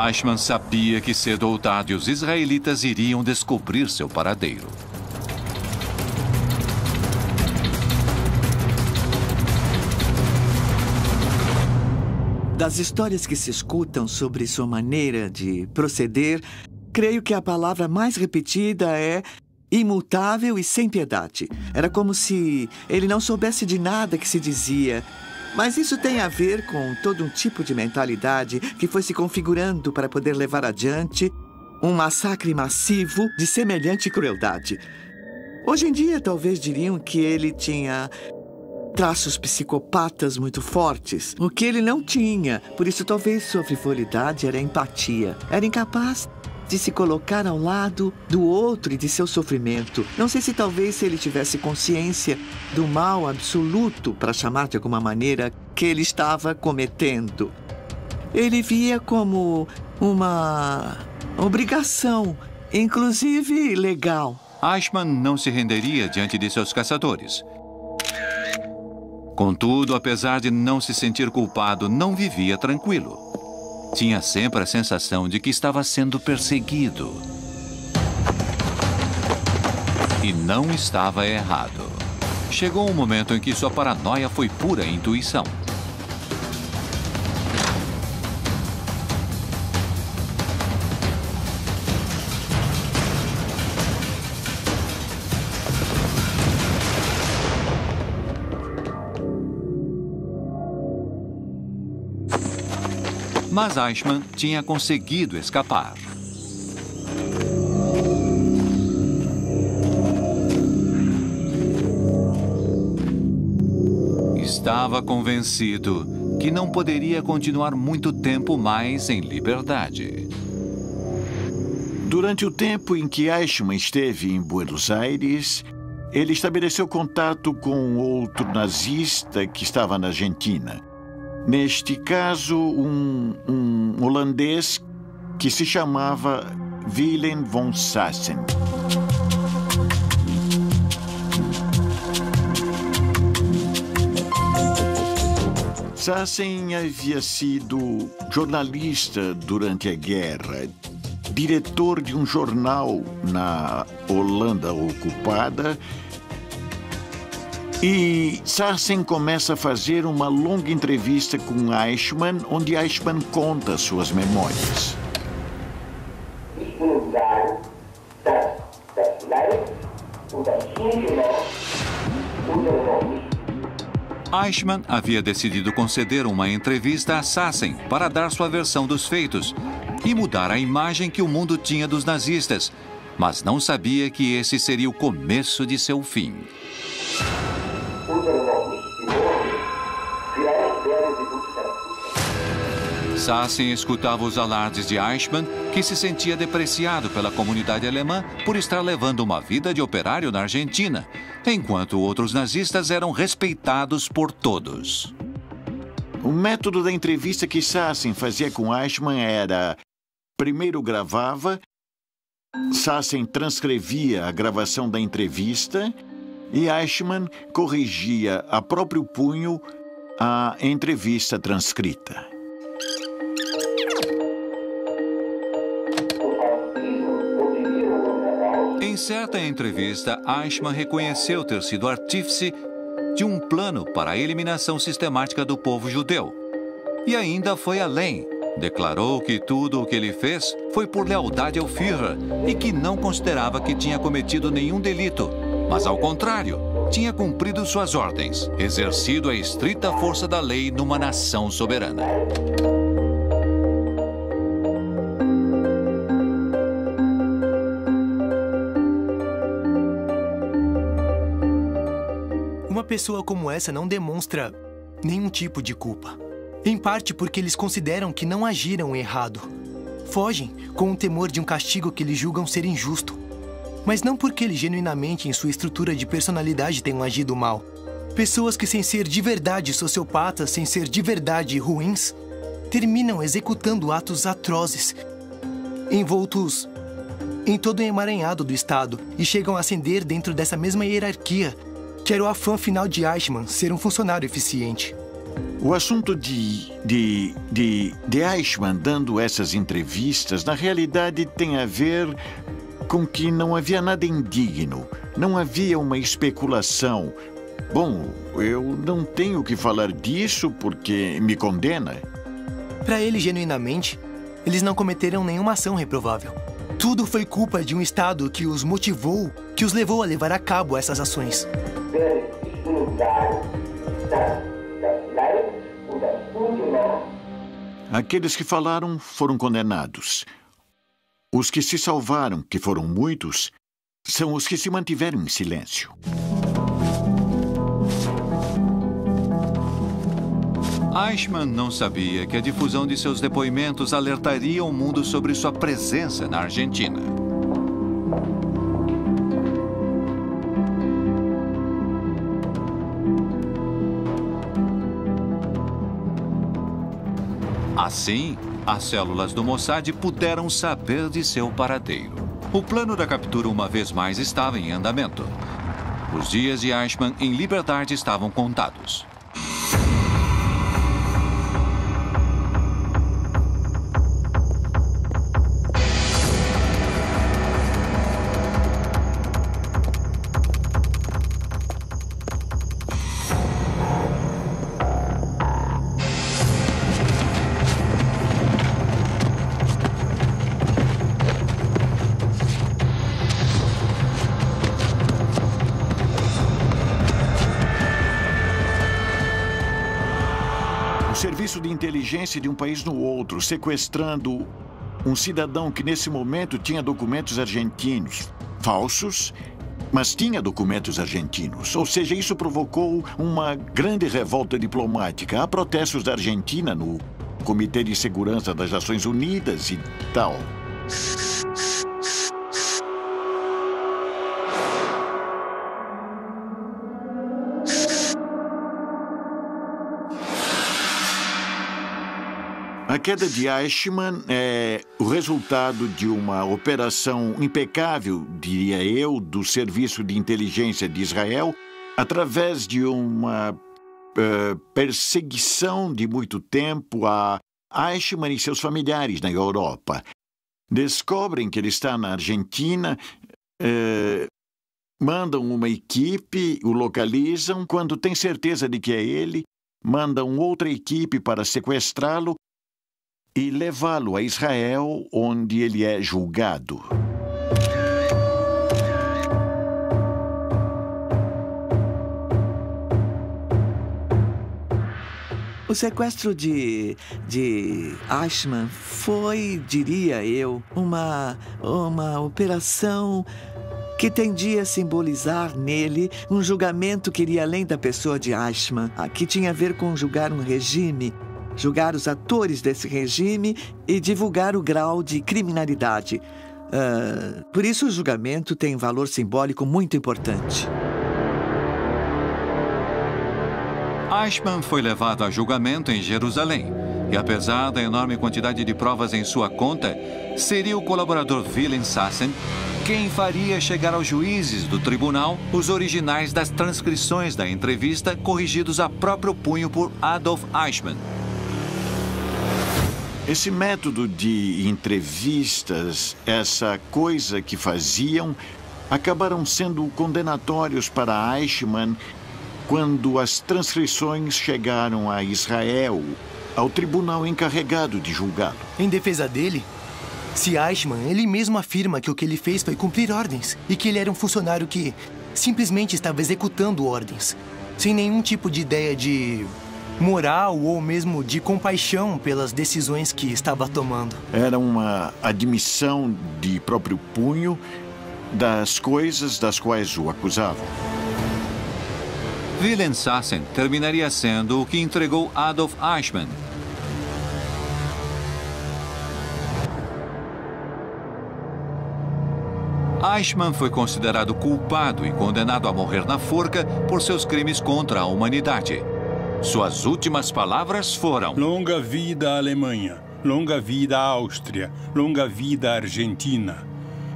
Eichmann sabia que cedo ou tarde os israelitas iriam descobrir seu paradeiro. Das histórias que se escutam sobre sua maneira de proceder, creio que a palavra mais repetida é imutável e sem piedade. Era como se ele não soubesse de nada que se dizia. Mas isso tem a ver com todo um tipo de mentalidade que foi se configurando para poder levar adiante um massacre massivo de semelhante crueldade. Hoje em dia, talvez diriam que ele tinha traços psicopatas muito fortes, o que ele não tinha. Por isso, talvez sua frivolidade era empatia. Era incapaz de se colocar ao lado do outro e de seu sofrimento. Não sei se talvez se ele tivesse consciência do mal absoluto, para chamar de alguma maneira, que ele estava cometendo. Ele via como uma obrigação, inclusive legal. Eichmann não se renderia diante de seus caçadores. Contudo, apesar de não se sentir culpado, não vivia tranquilo. Tinha sempre a sensação de que estava sendo perseguido. E não estava errado. Chegou um momento em que sua paranoia foi pura intuição. Mas Eichmann tinha conseguido escapar. Estava convencido que não poderia continuar muito tempo mais em liberdade. Durante o tempo em que Eichmann esteve em Buenos Aires, ele estabeleceu contato com outro nazista que estava na Argentina. Neste caso, um holandês que se chamava Willem von Sassen. Sassen havia sido jornalista durante a guerra, diretor de um jornal na Holanda ocupada. E Sassen começa a fazer uma longa entrevista com Eichmann, onde Eichmann conta suas memórias. Eichmann havia decidido conceder uma entrevista a Sassen para dar sua versão dos feitos e mudar a imagem que o mundo tinha dos nazistas, mas não sabia que esse seria o começo de seu fim. Sassen escutava os alardes de Eichmann, que se sentia depreciado pela comunidade alemã por estar levando uma vida de operário na Argentina, enquanto outros nazistas eram respeitados por todos. O método da entrevista que Sassen fazia com Eichmann era: primeiro gravava, Sassen transcrevia a gravação da entrevista e Eichmann corrigia a próprio punho a entrevista transcrita. Em certa entrevista, Eichmann reconheceu ter sido artífice de um plano para a eliminação sistemática do povo judeu. E ainda foi além. Declarou que tudo o que ele fez foi por lealdade ao Führer e que não considerava que tinha cometido nenhum delito, mas, ao contrário, tinha cumprido suas ordens, exercido a estrita força da lei numa nação soberana. Uma pessoa como essa não demonstra nenhum tipo de culpa. Em parte porque eles consideram que não agiram errado. Fogem com o temor de um castigo que eles julgam ser injusto. Mas não porque eles genuinamente, em sua estrutura de personalidade, tenham agido mal. Pessoas que, sem ser de verdade sociopatas, sem ser de verdade ruins, terminam executando atos atrozes, envoltos em todo o emaranhado do Estado, e chegam a ascender dentro dessa mesma hierarquia, que era o afã final de Eichmann, ser um funcionário eficiente. O assunto de Eichmann dando essas entrevistas, na realidade, tem a ver com que não havia nada indigno, não havia uma especulação. Bom, eu não tenho que falar disso porque me condena. Para ele, genuinamente, eles não cometeram nenhuma ação reprovável. Tudo foi culpa de um Estado que os motivou, que os levou a levar a cabo essas ações. Aqueles que falaram foram condenados. Os que se salvaram, que foram muitos, são os que se mantiveram em silêncio. Eichmann não sabia que a difusão de seus depoimentos alertaria o mundo sobre sua presença na Argentina. Assim, as células do Mossad puderam saber de seu paradeiro. O plano da captura uma vez mais estava em andamento. Os dias de Eichmann em liberdade estavam contados. Serviço de inteligência de um país no outro, sequestrando um cidadão que nesse momento tinha documentos argentinos. Falsos, mas tinha documentos argentinos. Ou seja, isso provocou uma grande revolta diplomática. Há protestos da Argentina no Comitê de Segurança das Nações Unidas e tal. A queda de Eichmann é o resultado de uma operação impecável, diria eu, do Serviço de Inteligência de Israel, através de uma perseguição de muito tempo a Eichmann e seus familiares na Europa. Descobrem que ele está na Argentina, mandam uma equipe, o localizam. Quando têm certeza de que é ele, mandam outra equipe para sequestrá-lo e levá-lo a Israel, onde ele é julgado. O sequestro de Eichmann foi, diria eu, uma operação que tendia a simbolizar nele um julgamento que iria além da pessoa de Eichmann, que tinha a ver com julgar um regime, julgar os atores desse regime e divulgar o grau de criminalidade. Por isso, o julgamento tem um valor simbólico muito importante. Eichmann foi levado a julgamento em Jerusalém. E apesar da enorme quantidade de provas em sua conta, seria o colaborador Wilhelm Sassen quem faria chegar aos juízes do tribunal os originais das transcrições da entrevista corrigidos a próprio punho por Adolf Eichmann. Esse método de entrevistas, essa coisa que faziam, acabaram sendo condenatórios para Eichmann quando as transcrições chegaram a Israel, ao tribunal encarregado de julgá-lo. Em defesa dele, se Eichmann, ele mesmo afirma que o que ele fez foi cumprir ordens e que ele era um funcionário que simplesmente estava executando ordens, sem nenhum tipo de ideia de moral ou mesmo de compaixão pelas decisões que estava tomando. Era uma admissão de próprio punho das coisas das quais o acusavam. Wilhelmshaven terminaria sendo o que entregou Adolf Eichmann. Eichmann foi considerado culpado e condenado a morrer na forca por seus crimes contra a humanidade. Suas últimas palavras foram: longa vida à Alemanha, longa vida à Áustria, longa vida à Argentina.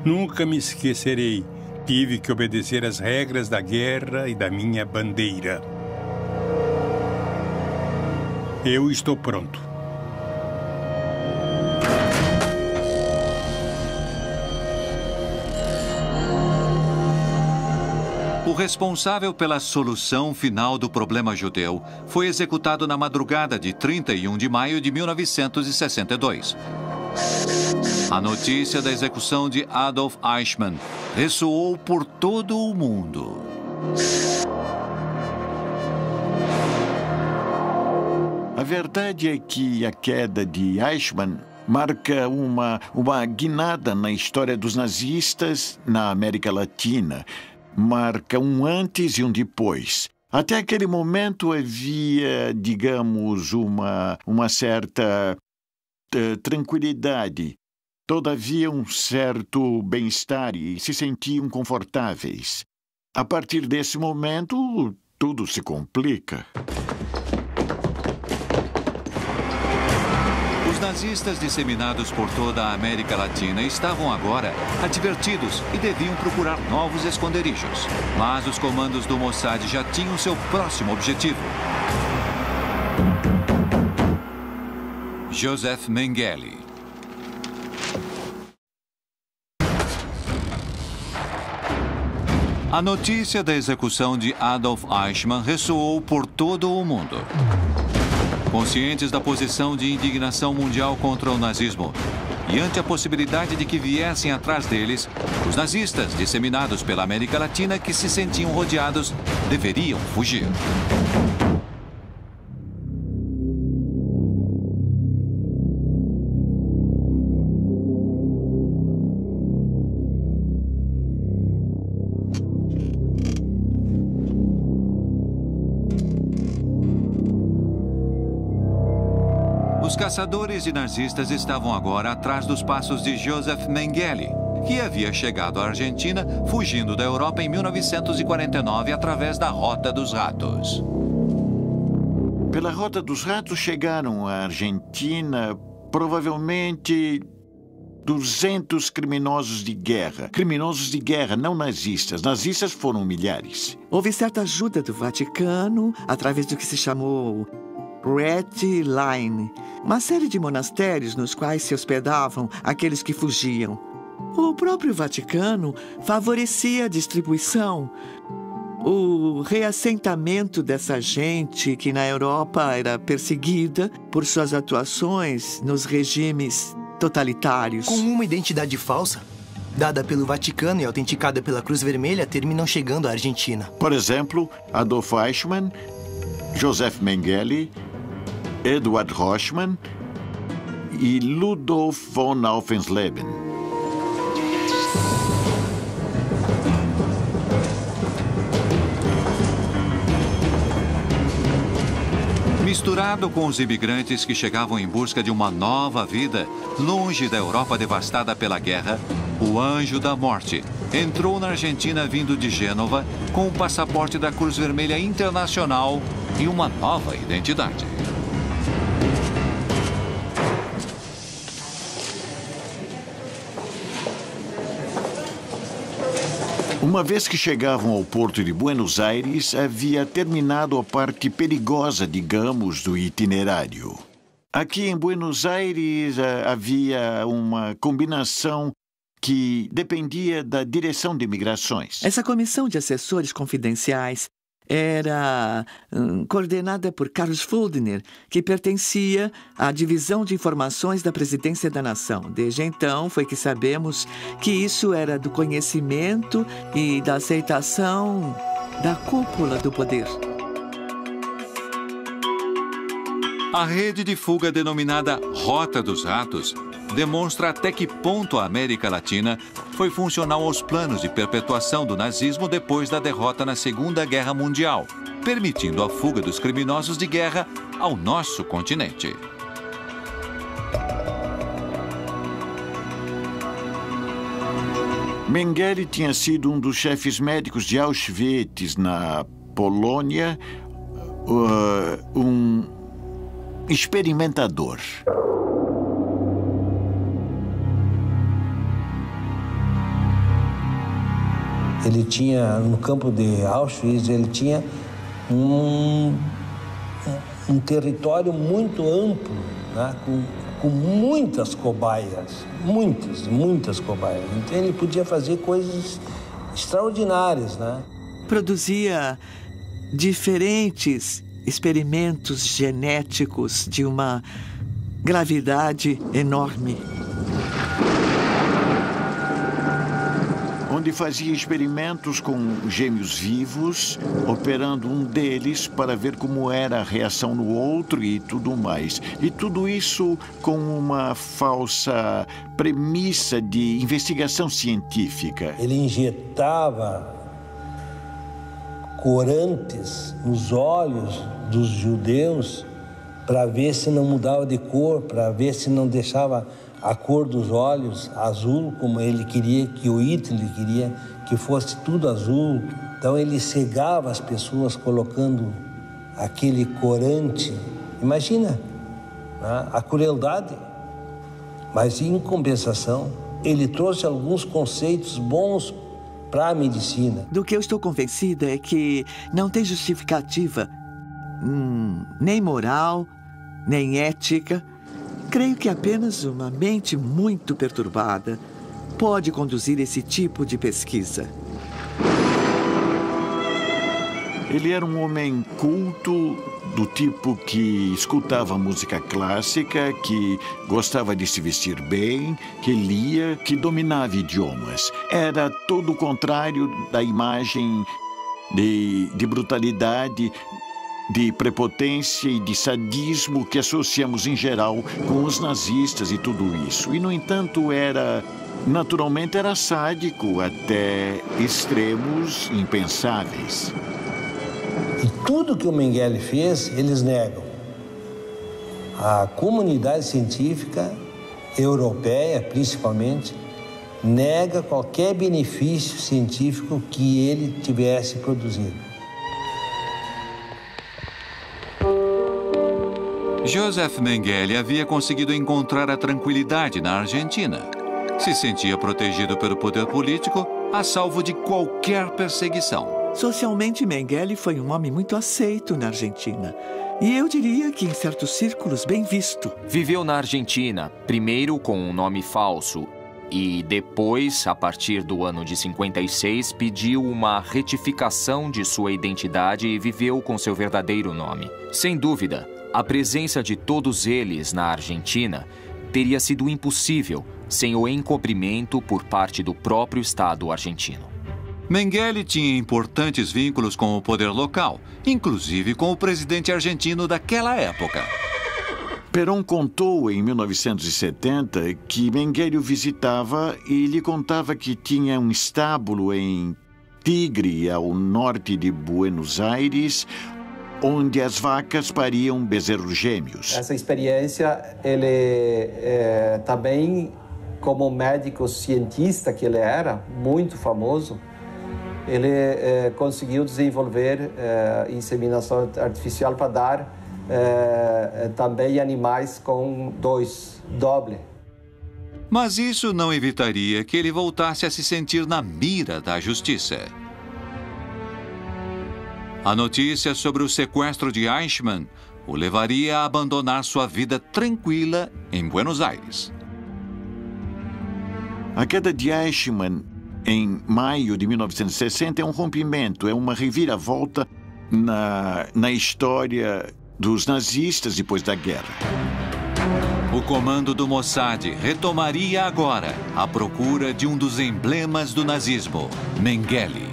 Nunca me esquecerei. Tive que obedecer às regras da guerra e da minha bandeira. Eu estou pronto. O responsável pela solução final do problema judeu foi executado na madrugada de 31 de maio de 1962. A notícia da execução de Adolf Eichmann ressoou por todo o mundo. A verdade é que a queda de Eichmann marca uma guinada na história dos nazistas na América Latina. Marca um antes e um depois. Até aquele momento havia, digamos, uma certa tranquilidade. Todavia, um certo bem-estar e se sentiam confortáveis. A partir desse momento, tudo se complica. Os nazistas disseminados por toda a América Latina estavam agora advertidos e deviam procurar novos esconderijos. Mas os comandos do Mossad já tinham seu próximo objetivo. Joseph Mengele. A notícia da execução de Adolf Eichmann ressoou por todo o mundo. Conscientes da posição de indignação mundial contra o nazismo e ante a possibilidade de que viessem atrás deles, os nazistas disseminados pela América Latina que se sentiam rodeados deveriam fugir. Os caçadores e nazistas estavam agora atrás dos passos de Joseph Mengele, que havia chegado à Argentina fugindo da Europa em 1949 através da Rota dos Ratos. Pela Rota dos Ratos chegaram à Argentina provavelmente 200 criminosos de guerra. Criminosos de guerra, não nazistas. Nazistas foram milhares. Houve certa ajuda do Vaticano através do que se chamou Red Line, uma série de monastérios nos quais se hospedavam aqueles que fugiam. O próprio Vaticano favorecia a distribuição, o reassentamento dessa gente que na Europa era perseguida por suas atuações nos regimes totalitários. Com uma identidade falsa, dada pelo Vaticano e autenticada pela Cruz Vermelha, terminam chegando à Argentina. Por exemplo, Adolf Eichmann, Joseph Mengele, Eduard Rochmann e Ludolf von Aufensleben. Misturado com os imigrantes que chegavam em busca de uma nova vida, longe da Europa devastada pela guerra, o Anjo da Morte entrou na Argentina vindo de Gênova com o passaporte da Cruz Vermelha Internacional e uma nova identidade. Uma vez que chegavam ao porto de Buenos Aires, havia terminado a parte perigosa, digamos, do itinerário. Aqui em Buenos Aires havia uma combinação que dependia da Direção de Imigrações. Essa comissão de assessores confidenciais era coordenada por Carlos Fuldner, que pertencia à Divisão de Informações da Presidência da Nação. Desde então, foi que sabemos que isso era do conhecimento e da aceitação da cúpula do poder. A rede de fuga denominada Rota dos Ratos demonstra até que ponto a América Latina foi funcional aos planos de perpetuação do nazismo depois da derrota na Segunda Guerra Mundial, permitindo a fuga dos criminosos de guerra ao nosso continente. Mengele tinha sido um dos chefes médicos de Auschwitz, na Polônia, um experimentador. Ele tinha, no campo de Auschwitz, ele tinha um território muito amplo, né? com muitas cobaias, muitas cobaias. Então ele podia fazer coisas extraordinárias, né? Produzia diferentes experimentos genéticos de uma gravidade enorme. Onde fazia experimentos com gêmeos vivos, operando um deles para ver como era a reação no outro e tudo mais. E tudo isso com uma falsa premissa de investigação científica. Ele injetava corantes nos olhos dos judeus para ver se não mudava de cor, para ver se não deixava a cor dos olhos azul, como ele queria, que o Hitler queria que fosse tudo azul. Então ele cegava as pessoas colocando aquele corante. Imagina, né? A crueldade. Mas em compensação, ele trouxe alguns conceitos bons para a medicina. Do que eu estou convencida é que não tem justificativa, nem moral, nem ética. Creio que apenas uma mente muito perturbada pode conduzir esse tipo de pesquisa. Ele era um homem culto, do tipo que escutava música clássica, que gostava de se vestir bem, que lia, que dominava idiomas. Era todo o contrário da imagem de brutalidade, de prepotência e de sadismo que associamos em geral com os nazistas e tudo isso. E, no entanto, naturalmente era sádico até extremos impensáveis. E tudo que o Mengele fez, eles negam. A comunidade científica europeia, principalmente, nega qualquer benefício científico que ele tivesse produzido. Joseph Mengele havia conseguido encontrar a tranquilidade na Argentina. Se sentia protegido pelo poder político, a salvo de qualquer perseguição. Socialmente, Mengele foi um homem muito aceito na Argentina. E eu diria que, em certos círculos, bem visto. Viveu na Argentina, primeiro com um nome falso, e depois, a partir do ano de 56, pediu uma retificação de sua identidade e viveu com seu verdadeiro nome. Sem dúvida, a presença de todos eles na Argentina teria sido impossível sem o encobrimento por parte do próprio Estado argentino. Mengele tinha importantes vínculos com o poder local, inclusive com o presidente argentino daquela época. Perón contou em 1970 que Mengele o visitava e lhe contava que tinha um estábulo em Tigre, ao norte de Buenos Aires, onde as vacas pariam bezerros gêmeos. Essa experiência, ele também, como médico cientista que ele era, muito famoso, ele conseguiu desenvolver inseminação artificial para dar também animais com doble. Mas isso não evitaria que ele voltasse a se sentir na mira da justiça. A notícia sobre o sequestro de Eichmann o levaria a abandonar sua vida tranquila em Buenos Aires. A queda de Eichmann em maio de 1960 é um rompimento, é uma reviravolta na história dos nazistas depois da guerra. O comando do Mossad retomaria agora a procura de um dos emblemas do nazismo, Mengele.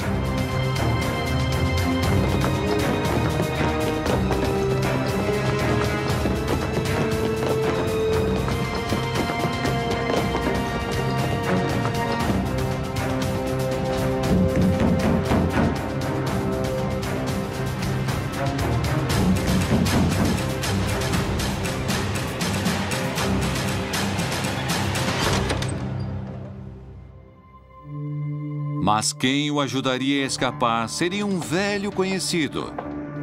Mas quem o ajudaria a escapar seria um velho conhecido,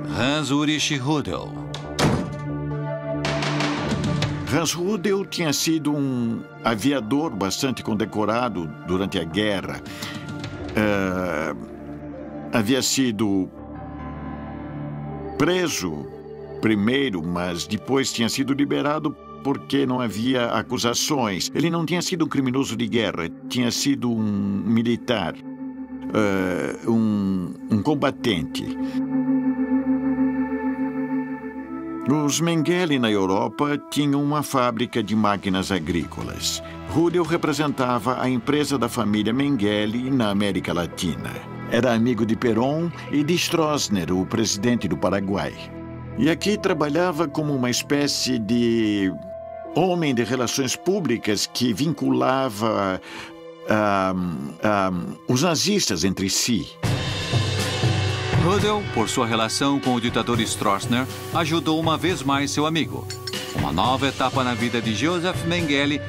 Hans Ulrich Rudel. Hans Rudel tinha sido um aviador bastante condecorado durante a guerra. Havia sido preso primeiro, mas depois tinha sido liberado porque não havia acusações. Ele não tinha sido um criminoso de guerra, tinha sido um militar. Um combatente. Os Mengele na Europa tinham uma fábrica de máquinas agrícolas. Rudel representava a empresa da família Mengele na América Latina. Era amigo de Perón e de Stroessner, o presidente do Paraguai. E aqui trabalhava como uma espécie de homem de relações públicas que vinculava os nazistas entre si. Rudel, por sua relação com o ditador Stroessner, ajudou uma vez mais seu amigo. Uma nova etapa na vida de Joseph Mengele,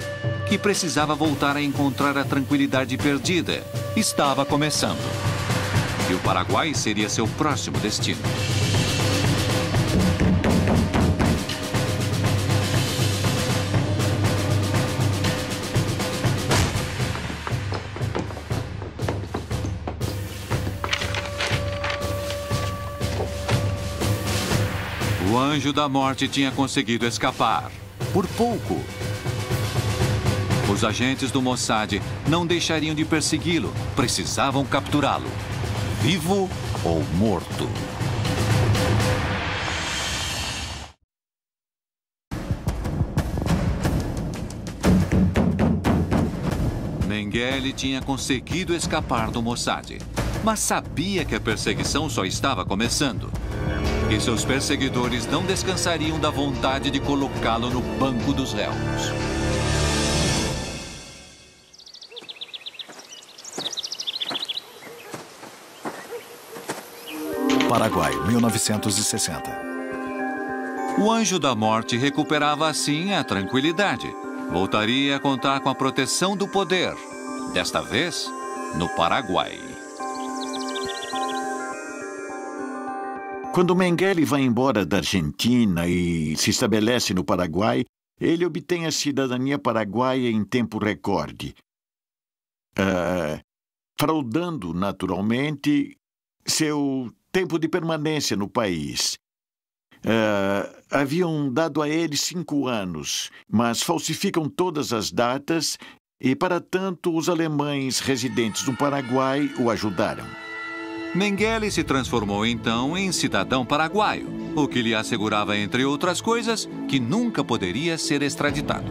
que precisava voltar a encontrar a tranquilidade perdida, estava começando. E o Paraguai seria seu próximo destino. O Anjo da Morte tinha conseguido escapar. Por pouco. Os agentes do Mossad não deixariam de persegui-lo. Precisavam capturá-lo. Vivo ou morto. Mengele tinha conseguido escapar do Mossad, mas sabia que a perseguição só estava começando. E seus perseguidores não descansariam da vontade de colocá-lo no banco dos réus. Paraguai, 1960. O Anjo da Morte recuperava assim a tranquilidade. Voltaria a contar com a proteção do poder. Desta vez, no Paraguai. Quando Mengele vai embora da Argentina e se estabelece no Paraguai, ele obtém a cidadania paraguaia em tempo recorde, fraudando, naturalmente, seu tempo de permanência no país. Haviam dado a ele 5 anos, mas falsificam todas as datas e, para tanto, os alemães residentes no Paraguai o ajudaram. Mengele se transformou então em cidadão paraguaio, o que lhe assegurava, entre outras coisas, que nunca poderia ser extraditado.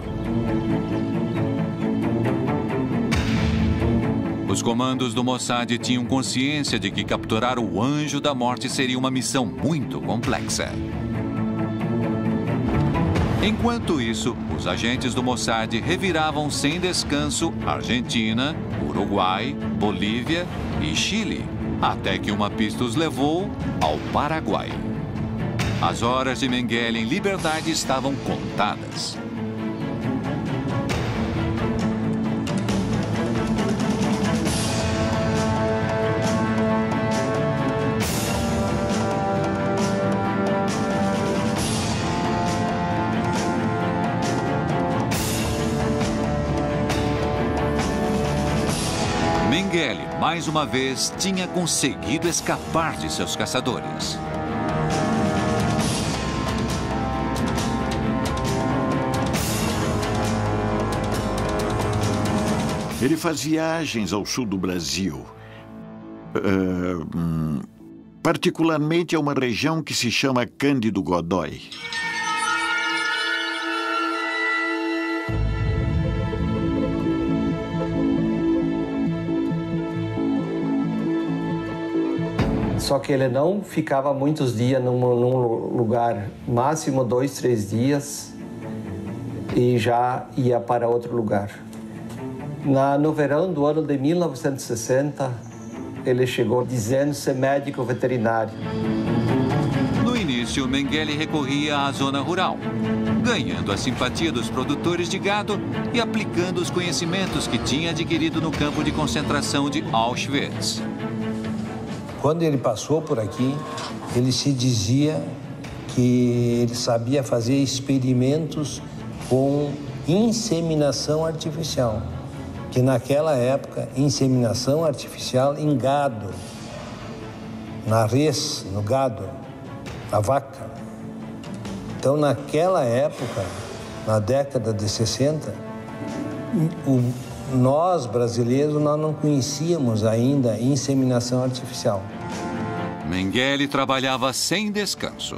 Os comandos do Mossad tinham consciência de que capturar o Anjo da Morte seria uma missão muito complexa. Enquanto isso, os agentes do Mossad reviravam sem descanso Argentina, Uruguai, Bolívia e Chile, até que uma pista os levou ao Paraguai. As horas de Mengele em liberdade estavam contadas. Mengele, mais uma vez, tinha conseguido escapar de seus caçadores. Ele faz viagens ao sul do Brasil, particularmente a uma região que se chama Cândido Godói. Só que ele não ficava muitos dias num lugar, máximo 2, 3 dias, e já ia para outro lugar. No verão do ano de 1960, ele chegou dizendo ser médico veterinário. No início, Mengele recorria à zona rural, ganhando a simpatia dos produtores de gado e aplicando os conhecimentos que tinha adquirido no campo de concentração de Auschwitz. Quando ele passou por aqui, ele se dizia que ele sabia fazer experimentos com inseminação artificial. Que naquela época, inseminação artificial em gado, na res, no gado, na vaca. Então, naquela época, na década de 60, nós, brasileiros, nós não conhecíamos ainda inseminação artificial. Mengele trabalhava sem descanso.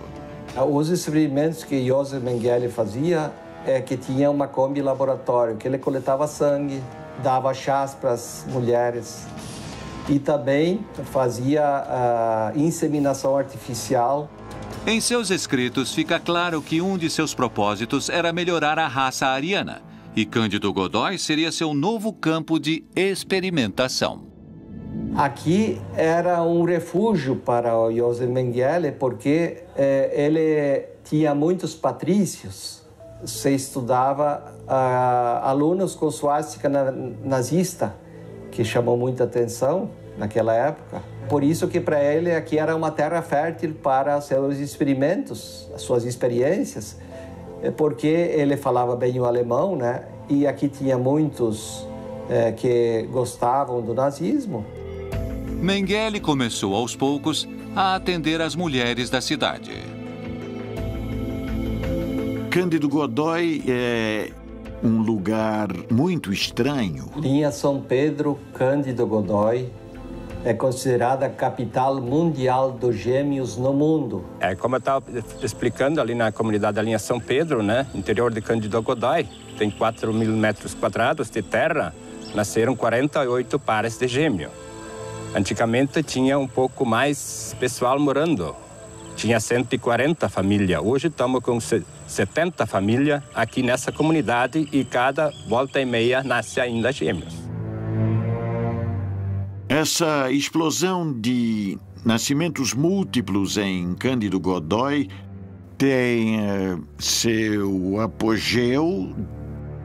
Os experimentos que Josef Mengele fazia é que tinha uma Kombi laboratório, que ele coletava sangue, dava chás para as mulheres e também fazia a inseminação artificial. Em seus escritos fica claro que um de seus propósitos era melhorar a raça ariana e Cândido Godói seria seu novo campo de experimentação. Aqui era um refúgio para o Josef Mengele porque ele tinha muitos patrícios. Se estudava alunos com suástica nazista, que chamou muita atenção naquela época. Por isso que para ele aqui era uma terra fértil para seus experimentos, as suas experiências, porque ele falava bem o alemão, né? E aqui tinha muitos que gostavam do nazismo. Mengele começou aos poucos a atender as mulheres da cidade. Cândido Godói é um lugar muito estranho. Linha São Pedro, Cândido Godói é considerada a capital mundial dos gêmeos no mundo. Como eu estava explicando, ali na comunidade da linha São Pedro, né, interior de Cândido Godói, tem 4.000 metros quadrados de terra, nasceram 48 pares de gêmeo. Antigamente tinha um pouco mais pessoal morando, tinha 140 famílias. Hoje estamos com 70 famílias aqui nessa comunidade e cada volta e meia nasce ainda gêmeos. Essa explosão de nascimentos múltiplos em Cândido Godói tem seu apogeu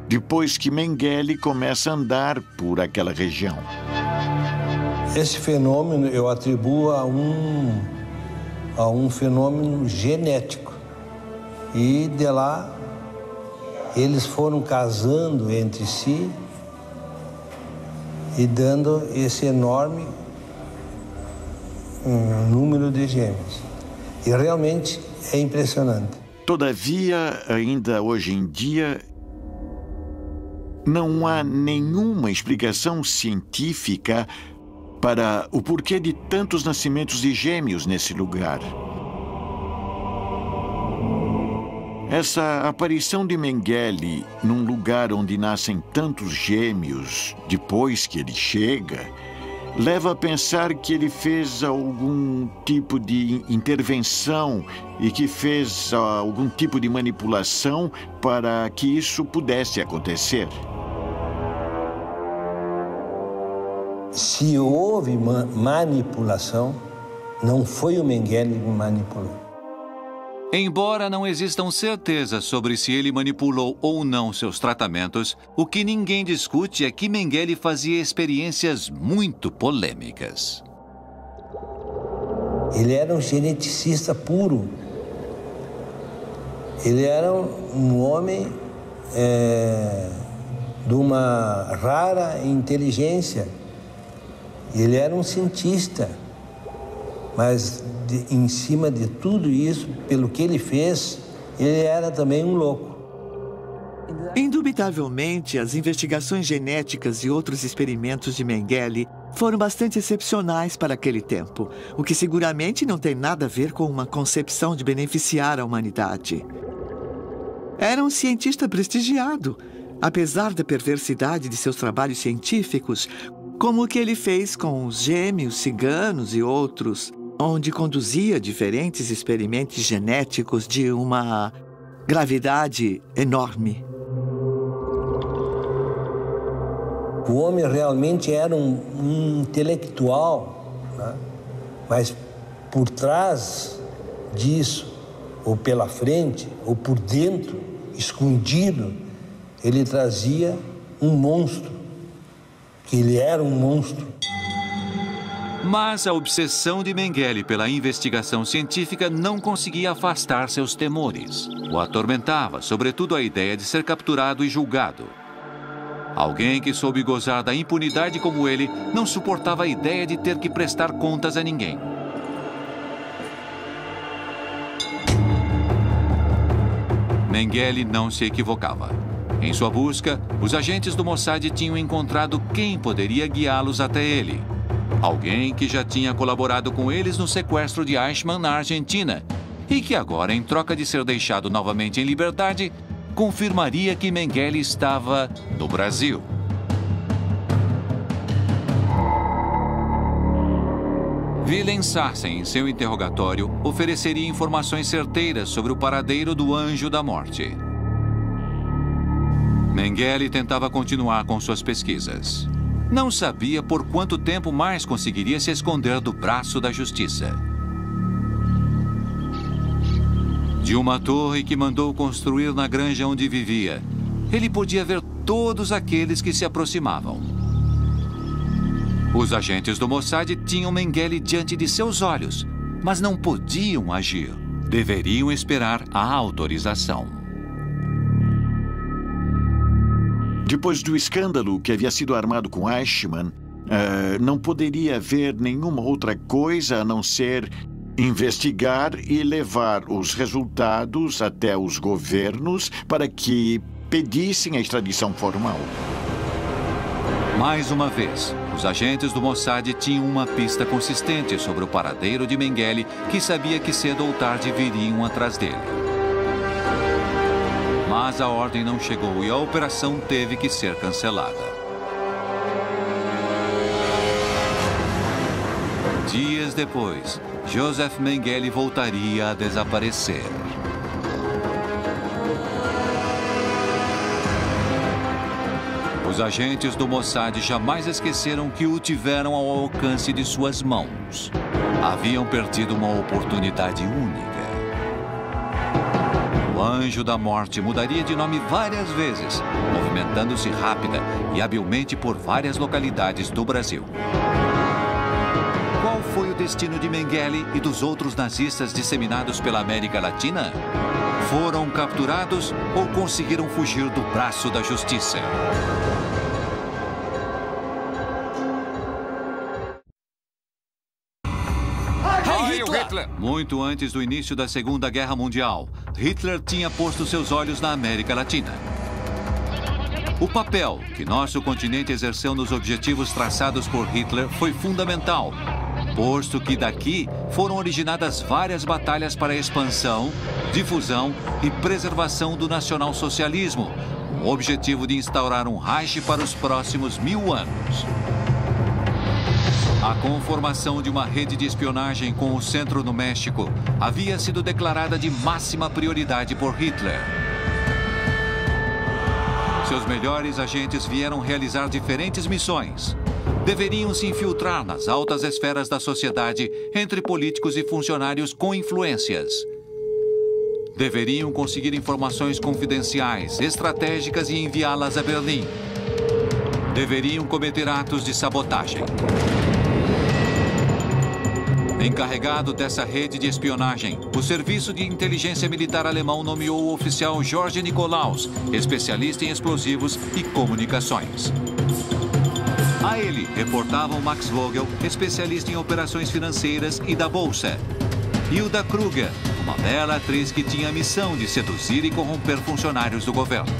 depois que Mengele começa a andar por aquela região. Esse fenômeno eu atribuo a um fenômeno genético. E de lá eles foram casando entre si e dando esse enorme número de gêmeos. E realmente é impressionante. Todavia, ainda hoje em dia, não há nenhuma explicação científica para o porquê de tantos nascimentos de gêmeos nesse lugar. Essa aparição de Mengele num lugar onde nascem tantos gêmeos depois que ele chega, leva a pensar que ele fez algum tipo de intervenção e que fez algum tipo de manipulação para que isso pudesse acontecer. Se houve manipulação, não foi o Mengele que manipulou. Embora não existam certezas sobre se ele manipulou ou não seus tratamentos, o que ninguém discute é que Mengele fazia experiências muito polêmicas. Ele era um geneticista puro. Ele era um homem de uma rara inteligência. Ele era um cientista, mas em cima de tudo isso, pelo que ele fez, ele era também um louco. Indubitavelmente, as investigações genéticas e outros experimentos de Mengele foram bastante excepcionais para aquele tempo, o que seguramente não tem nada a ver com uma concepção de beneficiar a humanidade. Era um cientista prestigiado, apesar da perversidade de seus trabalhos científicos, como o que ele fez com os gêmeos, ciganos e outros, onde conduzia diferentes experimentos genéticos de uma gravidade enorme. O homem realmente era um intelectual, né? Mas por trás disso, ou pela frente, ou por dentro, escondido, ele trazia um monstro, que ele era um monstro. Mas a obsessão de Mengele pela investigação científica não conseguia afastar seus temores. O atormentava, sobretudo, a ideia de ser capturado e julgado. Alguém que soube gozar da impunidade como ele não suportava a ideia de ter que prestar contas a ninguém. Mengele não se equivocava. Em sua busca, os agentes do Mossad tinham encontrado quem poderia guiá-los até ele. Alguém que já tinha colaborado com eles no sequestro de Eichmann na Argentina e que agora, em troca de ser deixado novamente em liberdade, confirmaria que Mengele estava no Brasil. Willem Sarsen, em seu interrogatório, ofereceria informações certeiras sobre o paradeiro do Anjo da Morte. Mengele tentava continuar com suas pesquisas. Não sabia por quanto tempo mais conseguiria se esconder do braço da justiça. De uma torre que mandou construir na granja onde vivia, ele podia ver todos aqueles que se aproximavam. Os agentes do Mossad tinham Mengele diante de seus olhos, mas não podiam agir. Deveriam esperar a autorização. Depois do escândalo que havia sido armado com Eichmann, não poderia haver nenhuma outra coisa a não ser investigar e levar os resultados até os governos para que pedissem a extradição formal. Mais uma vez, os agentes do Mossad tinham uma pista consistente sobre o paradeiro de Mengele, que sabia que cedo ou tarde viriam atrás dele. Mas a ordem não chegou e a operação teve que ser cancelada. Dias depois, Joseph Mengele voltaria a desaparecer. Os agentes do Mossad jamais esqueceram que o tiveram ao alcance de suas mãos. Haviam perdido uma oportunidade única. O Anjo da Morte mudaria de nome várias vezes, movimentando-se rápida e habilmente por várias localidades do Brasil. Qual foi o destino de Mengele e dos outros nazistas disseminados pela América Latina? Foram capturados ou conseguiram fugir do braço da justiça? Muito antes do início da Segunda Guerra Mundial, Hitler tinha posto seus olhos na América Latina. O papel que nosso continente exerceu nos objetivos traçados por Hitler foi fundamental, posto que daqui foram originadas várias batalhas para a expansão, difusão e preservação do nacionalsocialismo, com o objetivo de instaurar um Reich para os próximos 1000 anos. A conformação de uma rede de espionagem com o centro no México havia sido declarada de máxima prioridade por Hitler. Seus melhores agentes vieram realizar diferentes missões. Deveriam se infiltrar nas altas esferas da sociedade entre políticos e funcionários com influências. Deveriam conseguir informações confidenciais, estratégicas e enviá-las a Berlim. Deveriam cometer atos de sabotagem. Encarregado dessa rede de espionagem, o Serviço de Inteligência Militar alemão nomeou o oficial Jorge Nikolaus, especialista em explosivos e comunicações. A ele reportavam Max Vogel, especialista em operações financeiras e da Bolsa, e Hilda Kruger, uma bela atriz que tinha a missão de seduzir e corromper funcionários do governo.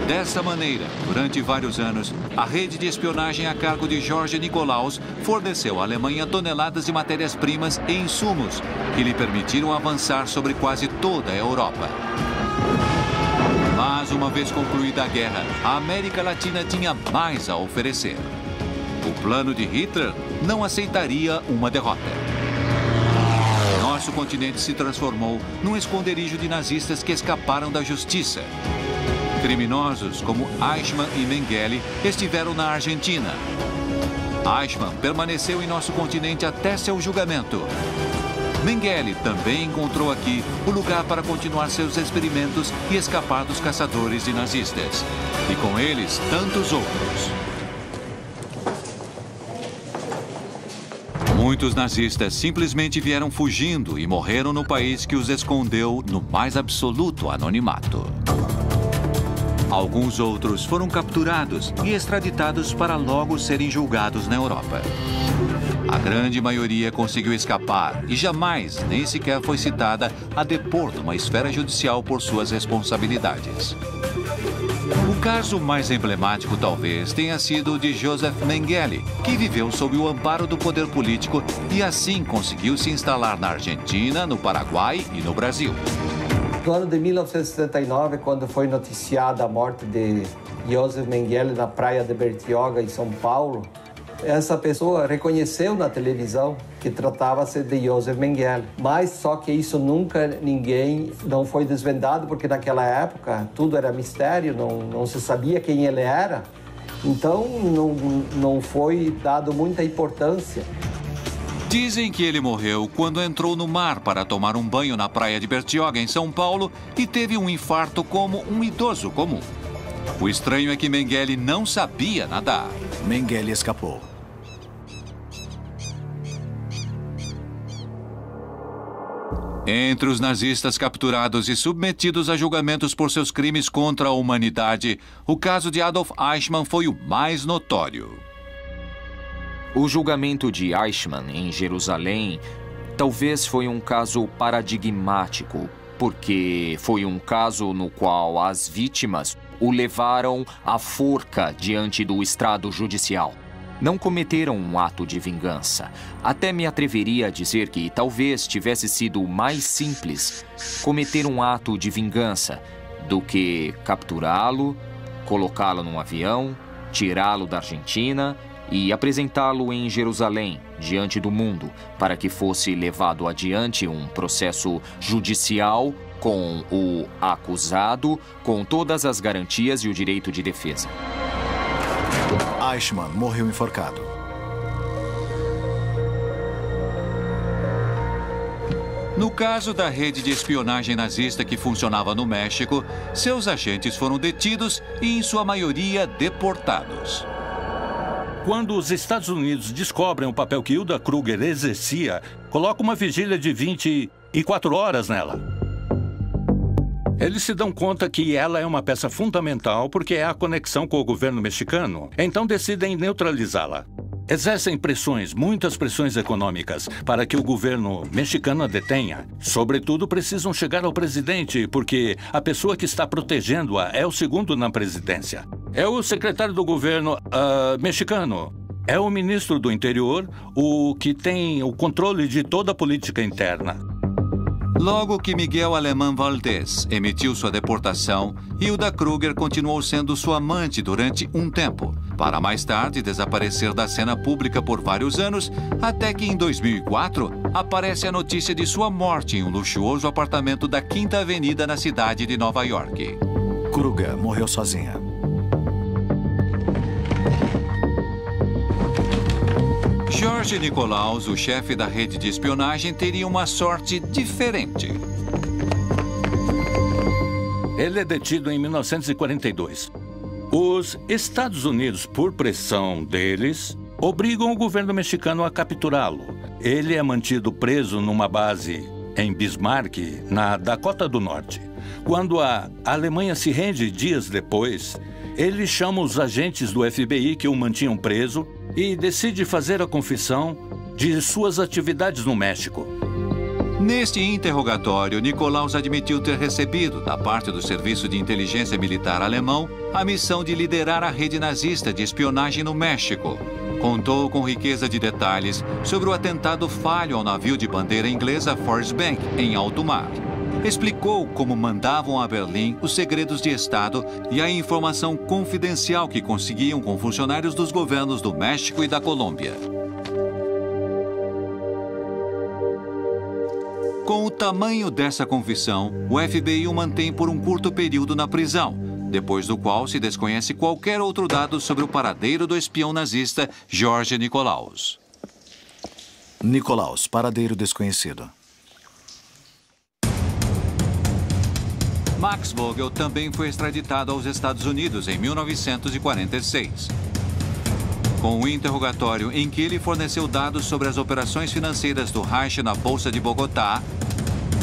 Dessa maneira, durante vários anos, a rede de espionagem a cargo de Jorge Nikolaus forneceu à Alemanha toneladas de matérias-primas e insumos que lhe permitiram avançar sobre quase toda a Europa. Mas, uma vez concluída a guerra, a América Latina tinha mais a oferecer. O plano de Hitler não aceitaria uma derrota. Nosso continente se transformou num esconderijo de nazistas que escaparam da justiça. Criminosos como Eichmann e Mengele estiveram na Argentina. Eichmann permaneceu em nosso continente até seu julgamento. Mengele também encontrou aqui o lugar para continuar seus experimentos e escapar dos caçadores de nazistas. E com eles, tantos outros. Muitos nazistas simplesmente vieram fugindo e morreram no país que os escondeu no mais absoluto anonimato. Alguns outros foram capturados e extraditados para logo serem julgados na Europa. A grande maioria conseguiu escapar e jamais, nem sequer foi citada a depor numa esfera judicial por suas responsabilidades. O caso mais emblemático talvez tenha sido o de Joseph Mengele, que viveu sob o amparo do poder político e assim conseguiu se instalar na Argentina, no Paraguai e no Brasil. No ano de 1979, quando foi noticiada a morte de Joseph Mengele na praia de Bertioga, em São Paulo, essa pessoa reconheceu na televisão que tratava-se de Joseph Mengele. Mas só que isso não foi desvendado, porque naquela época tudo era mistério, não se sabia quem ele era. Então não foi dado muita importância. Dizem que ele morreu quando entrou no mar para tomar um banho na praia de Bertioga, em São Paulo, e teve um infarto como um idoso comum. O estranho é que Mengele não sabia nadar. Mengele escapou. Entre os nazistas capturados e submetidos a julgamentos por seus crimes contra a humanidade, o caso de Adolf Eichmann foi o mais notório. O julgamento de Eichmann em Jerusalém talvez foi um caso paradigmático, porque foi um caso no qual as vítimas o levaram à forca diante do estrado judicial. Não cometeram um ato de vingança. Até me atreveria a dizer que talvez tivesse sido mais simples cometer um ato de vingança do que capturá-lo, colocá-lo num avião, tirá-lo da Argentina e apresentá-lo em Jerusalém, diante do mundo, para que fosse levado adiante um processo judicial com o acusado, com todas as garantias e o direito de defesa. Eichmann morreu enforcado. No caso da rede de espionagem nazista que funcionava no México, seus agentes foram detidos e, em sua maioria, deportados. Quando os Estados Unidos descobrem o papel que Hilda Kruger exercia, coloca uma vigília de 24 horas nela. Eles se dão conta que ela é uma peça fundamental porque é a conexão com o governo mexicano, então decidem neutralizá-la. Exercem pressões, muitas pressões econômicas, para que o governo mexicano a detenha. Sobretudo, precisam chegar ao presidente, porque a pessoa que está protegendo-a é o segundo na presidência. É o secretário do governo mexicano. É o ministro do interior, o que tem o controle de toda a política interna. Logo que Miguel Alemán Valdés emitiu sua deportação, Hilda Kruger continuou sendo sua amante durante um tempo, para mais tarde desaparecer da cena pública por vários anos, até que em 2004 aparece a notícia de sua morte em um luxuoso apartamento da Quinta Avenida na cidade de Nova York. Kruger morreu sozinha. Jorge Nikolaus, o chefe da rede de espionagem, teria uma sorte diferente. Ele é detido em 1942. Os Estados Unidos, por pressão deles, obrigam o governo mexicano a capturá-lo. Ele é mantido preso numa base em Bismarck, na Dakota do Norte. Quando a Alemanha se rende dias depois, ele chama os agentes do FBI que o mantinham preso e decide fazer a confissão de suas atividades no México. Neste interrogatório, Nikolaus admitiu ter recebido, da parte do Serviço de Inteligência Militar alemão, a missão de liderar a rede nazista de espionagem no México. Contou com riqueza de detalhes sobre o atentado falho ao navio de bandeira inglesa Forrest Bank, em alto mar. Explicou como mandavam a Berlim os segredos de Estado e a informação confidencial que conseguiam com funcionários dos governos do México e da Colômbia. Com o tamanho dessa confissão, o FBI o mantém por um curto período na prisão, depois do qual se desconhece qualquer outro dado sobre o paradeiro do espião nazista George Nikolaus. Nikolaus, paradeiro desconhecido. Max Vogel também foi extraditado aos Estados Unidos em 1946. Com um interrogatório em que ele forneceu dados sobre as operações financeiras do Reich na Bolsa de Bogotá,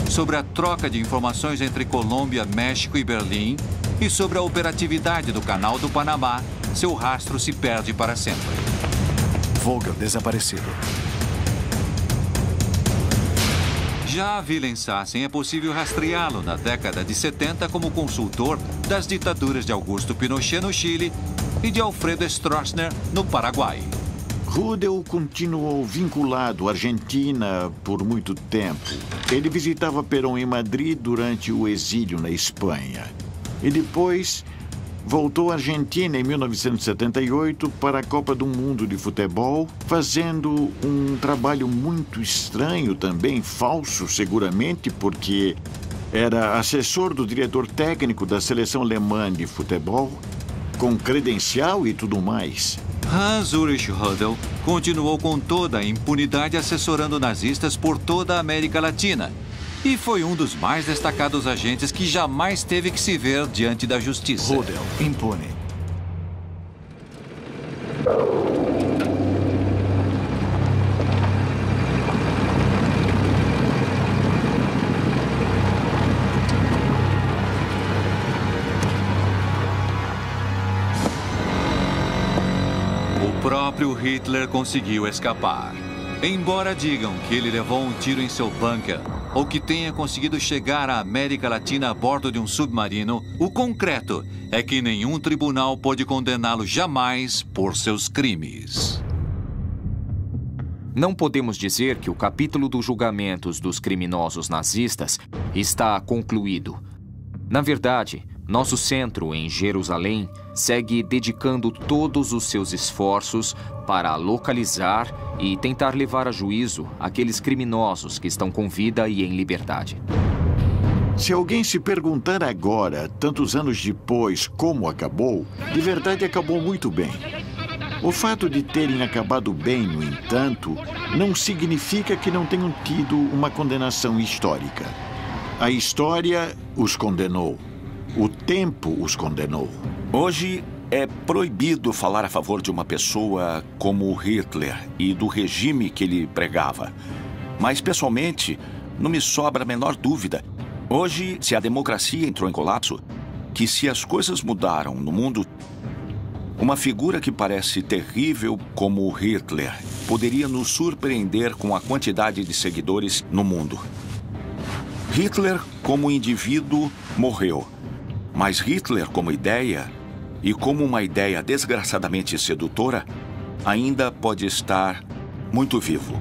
sobre a troca de informações entre Colômbia, México e Berlim e sobre a operatividade do Canal do Panamá, seu rastro se perde para sempre. Vogel desaparecido. Já a Wilhelmshaven é possível rastreá-lo na década de 70 como consultor das ditaduras de Augusto Pinochet no Chile e de Alfredo Stroessner no Paraguai. Rudel continuou vinculado à Argentina por muito tempo. Ele visitava Perón em Madrid durante o exílio na Espanha. E depois voltou à Argentina em 1978 para a Copa do Mundo de Futebol, fazendo um trabalho muito estranho também, falso seguramente, porque era assessor do diretor técnico da seleção alemã de futebol, com credencial e tudo mais. Hans Ulrich Rudel continuou com toda a impunidade assessorando nazistas por toda a América Latina e foi um dos mais destacados agentes que jamais teve que se ver diante da justiça. Rudel, impune. O próprio Hitler conseguiu escapar. Embora digam que ele levou um tiro em seu bunker ou que tenha conseguido chegar à América Latina a bordo de um submarino, o concreto é que nenhum tribunal pôde condená-lo jamais por seus crimes. Não podemos dizer que o capítulo dos julgamentos dos criminosos nazistas está concluído. Na verdade, nosso centro em Jerusalém segue dedicando todos os seus esforços para localizar e tentar levar a juízo aqueles criminosos que estão com vida e em liberdade. Se alguém se perguntar agora, tantos anos depois, como acabou, de verdade acabou muito bem. O fato de terem acabado bem, no entanto, não significa que não tenham tido uma condenação histórica. A história os condenou. O tempo os condenou. Hoje é proibido falar a favor de uma pessoa como Hitler e do regime que ele pregava. Mas, pessoalmente, não me sobra a menor dúvida. Hoje, se a democracia entrou em colapso, que se as coisas mudaram no mundo, uma figura que parece terrível como Hitler poderia nos surpreender com a quantidade de seguidores no mundo. Hitler, como indivíduo, morreu. Mas Hitler, como ideia, e como uma ideia desgraçadamente sedutora, ainda pode estar muito vivo.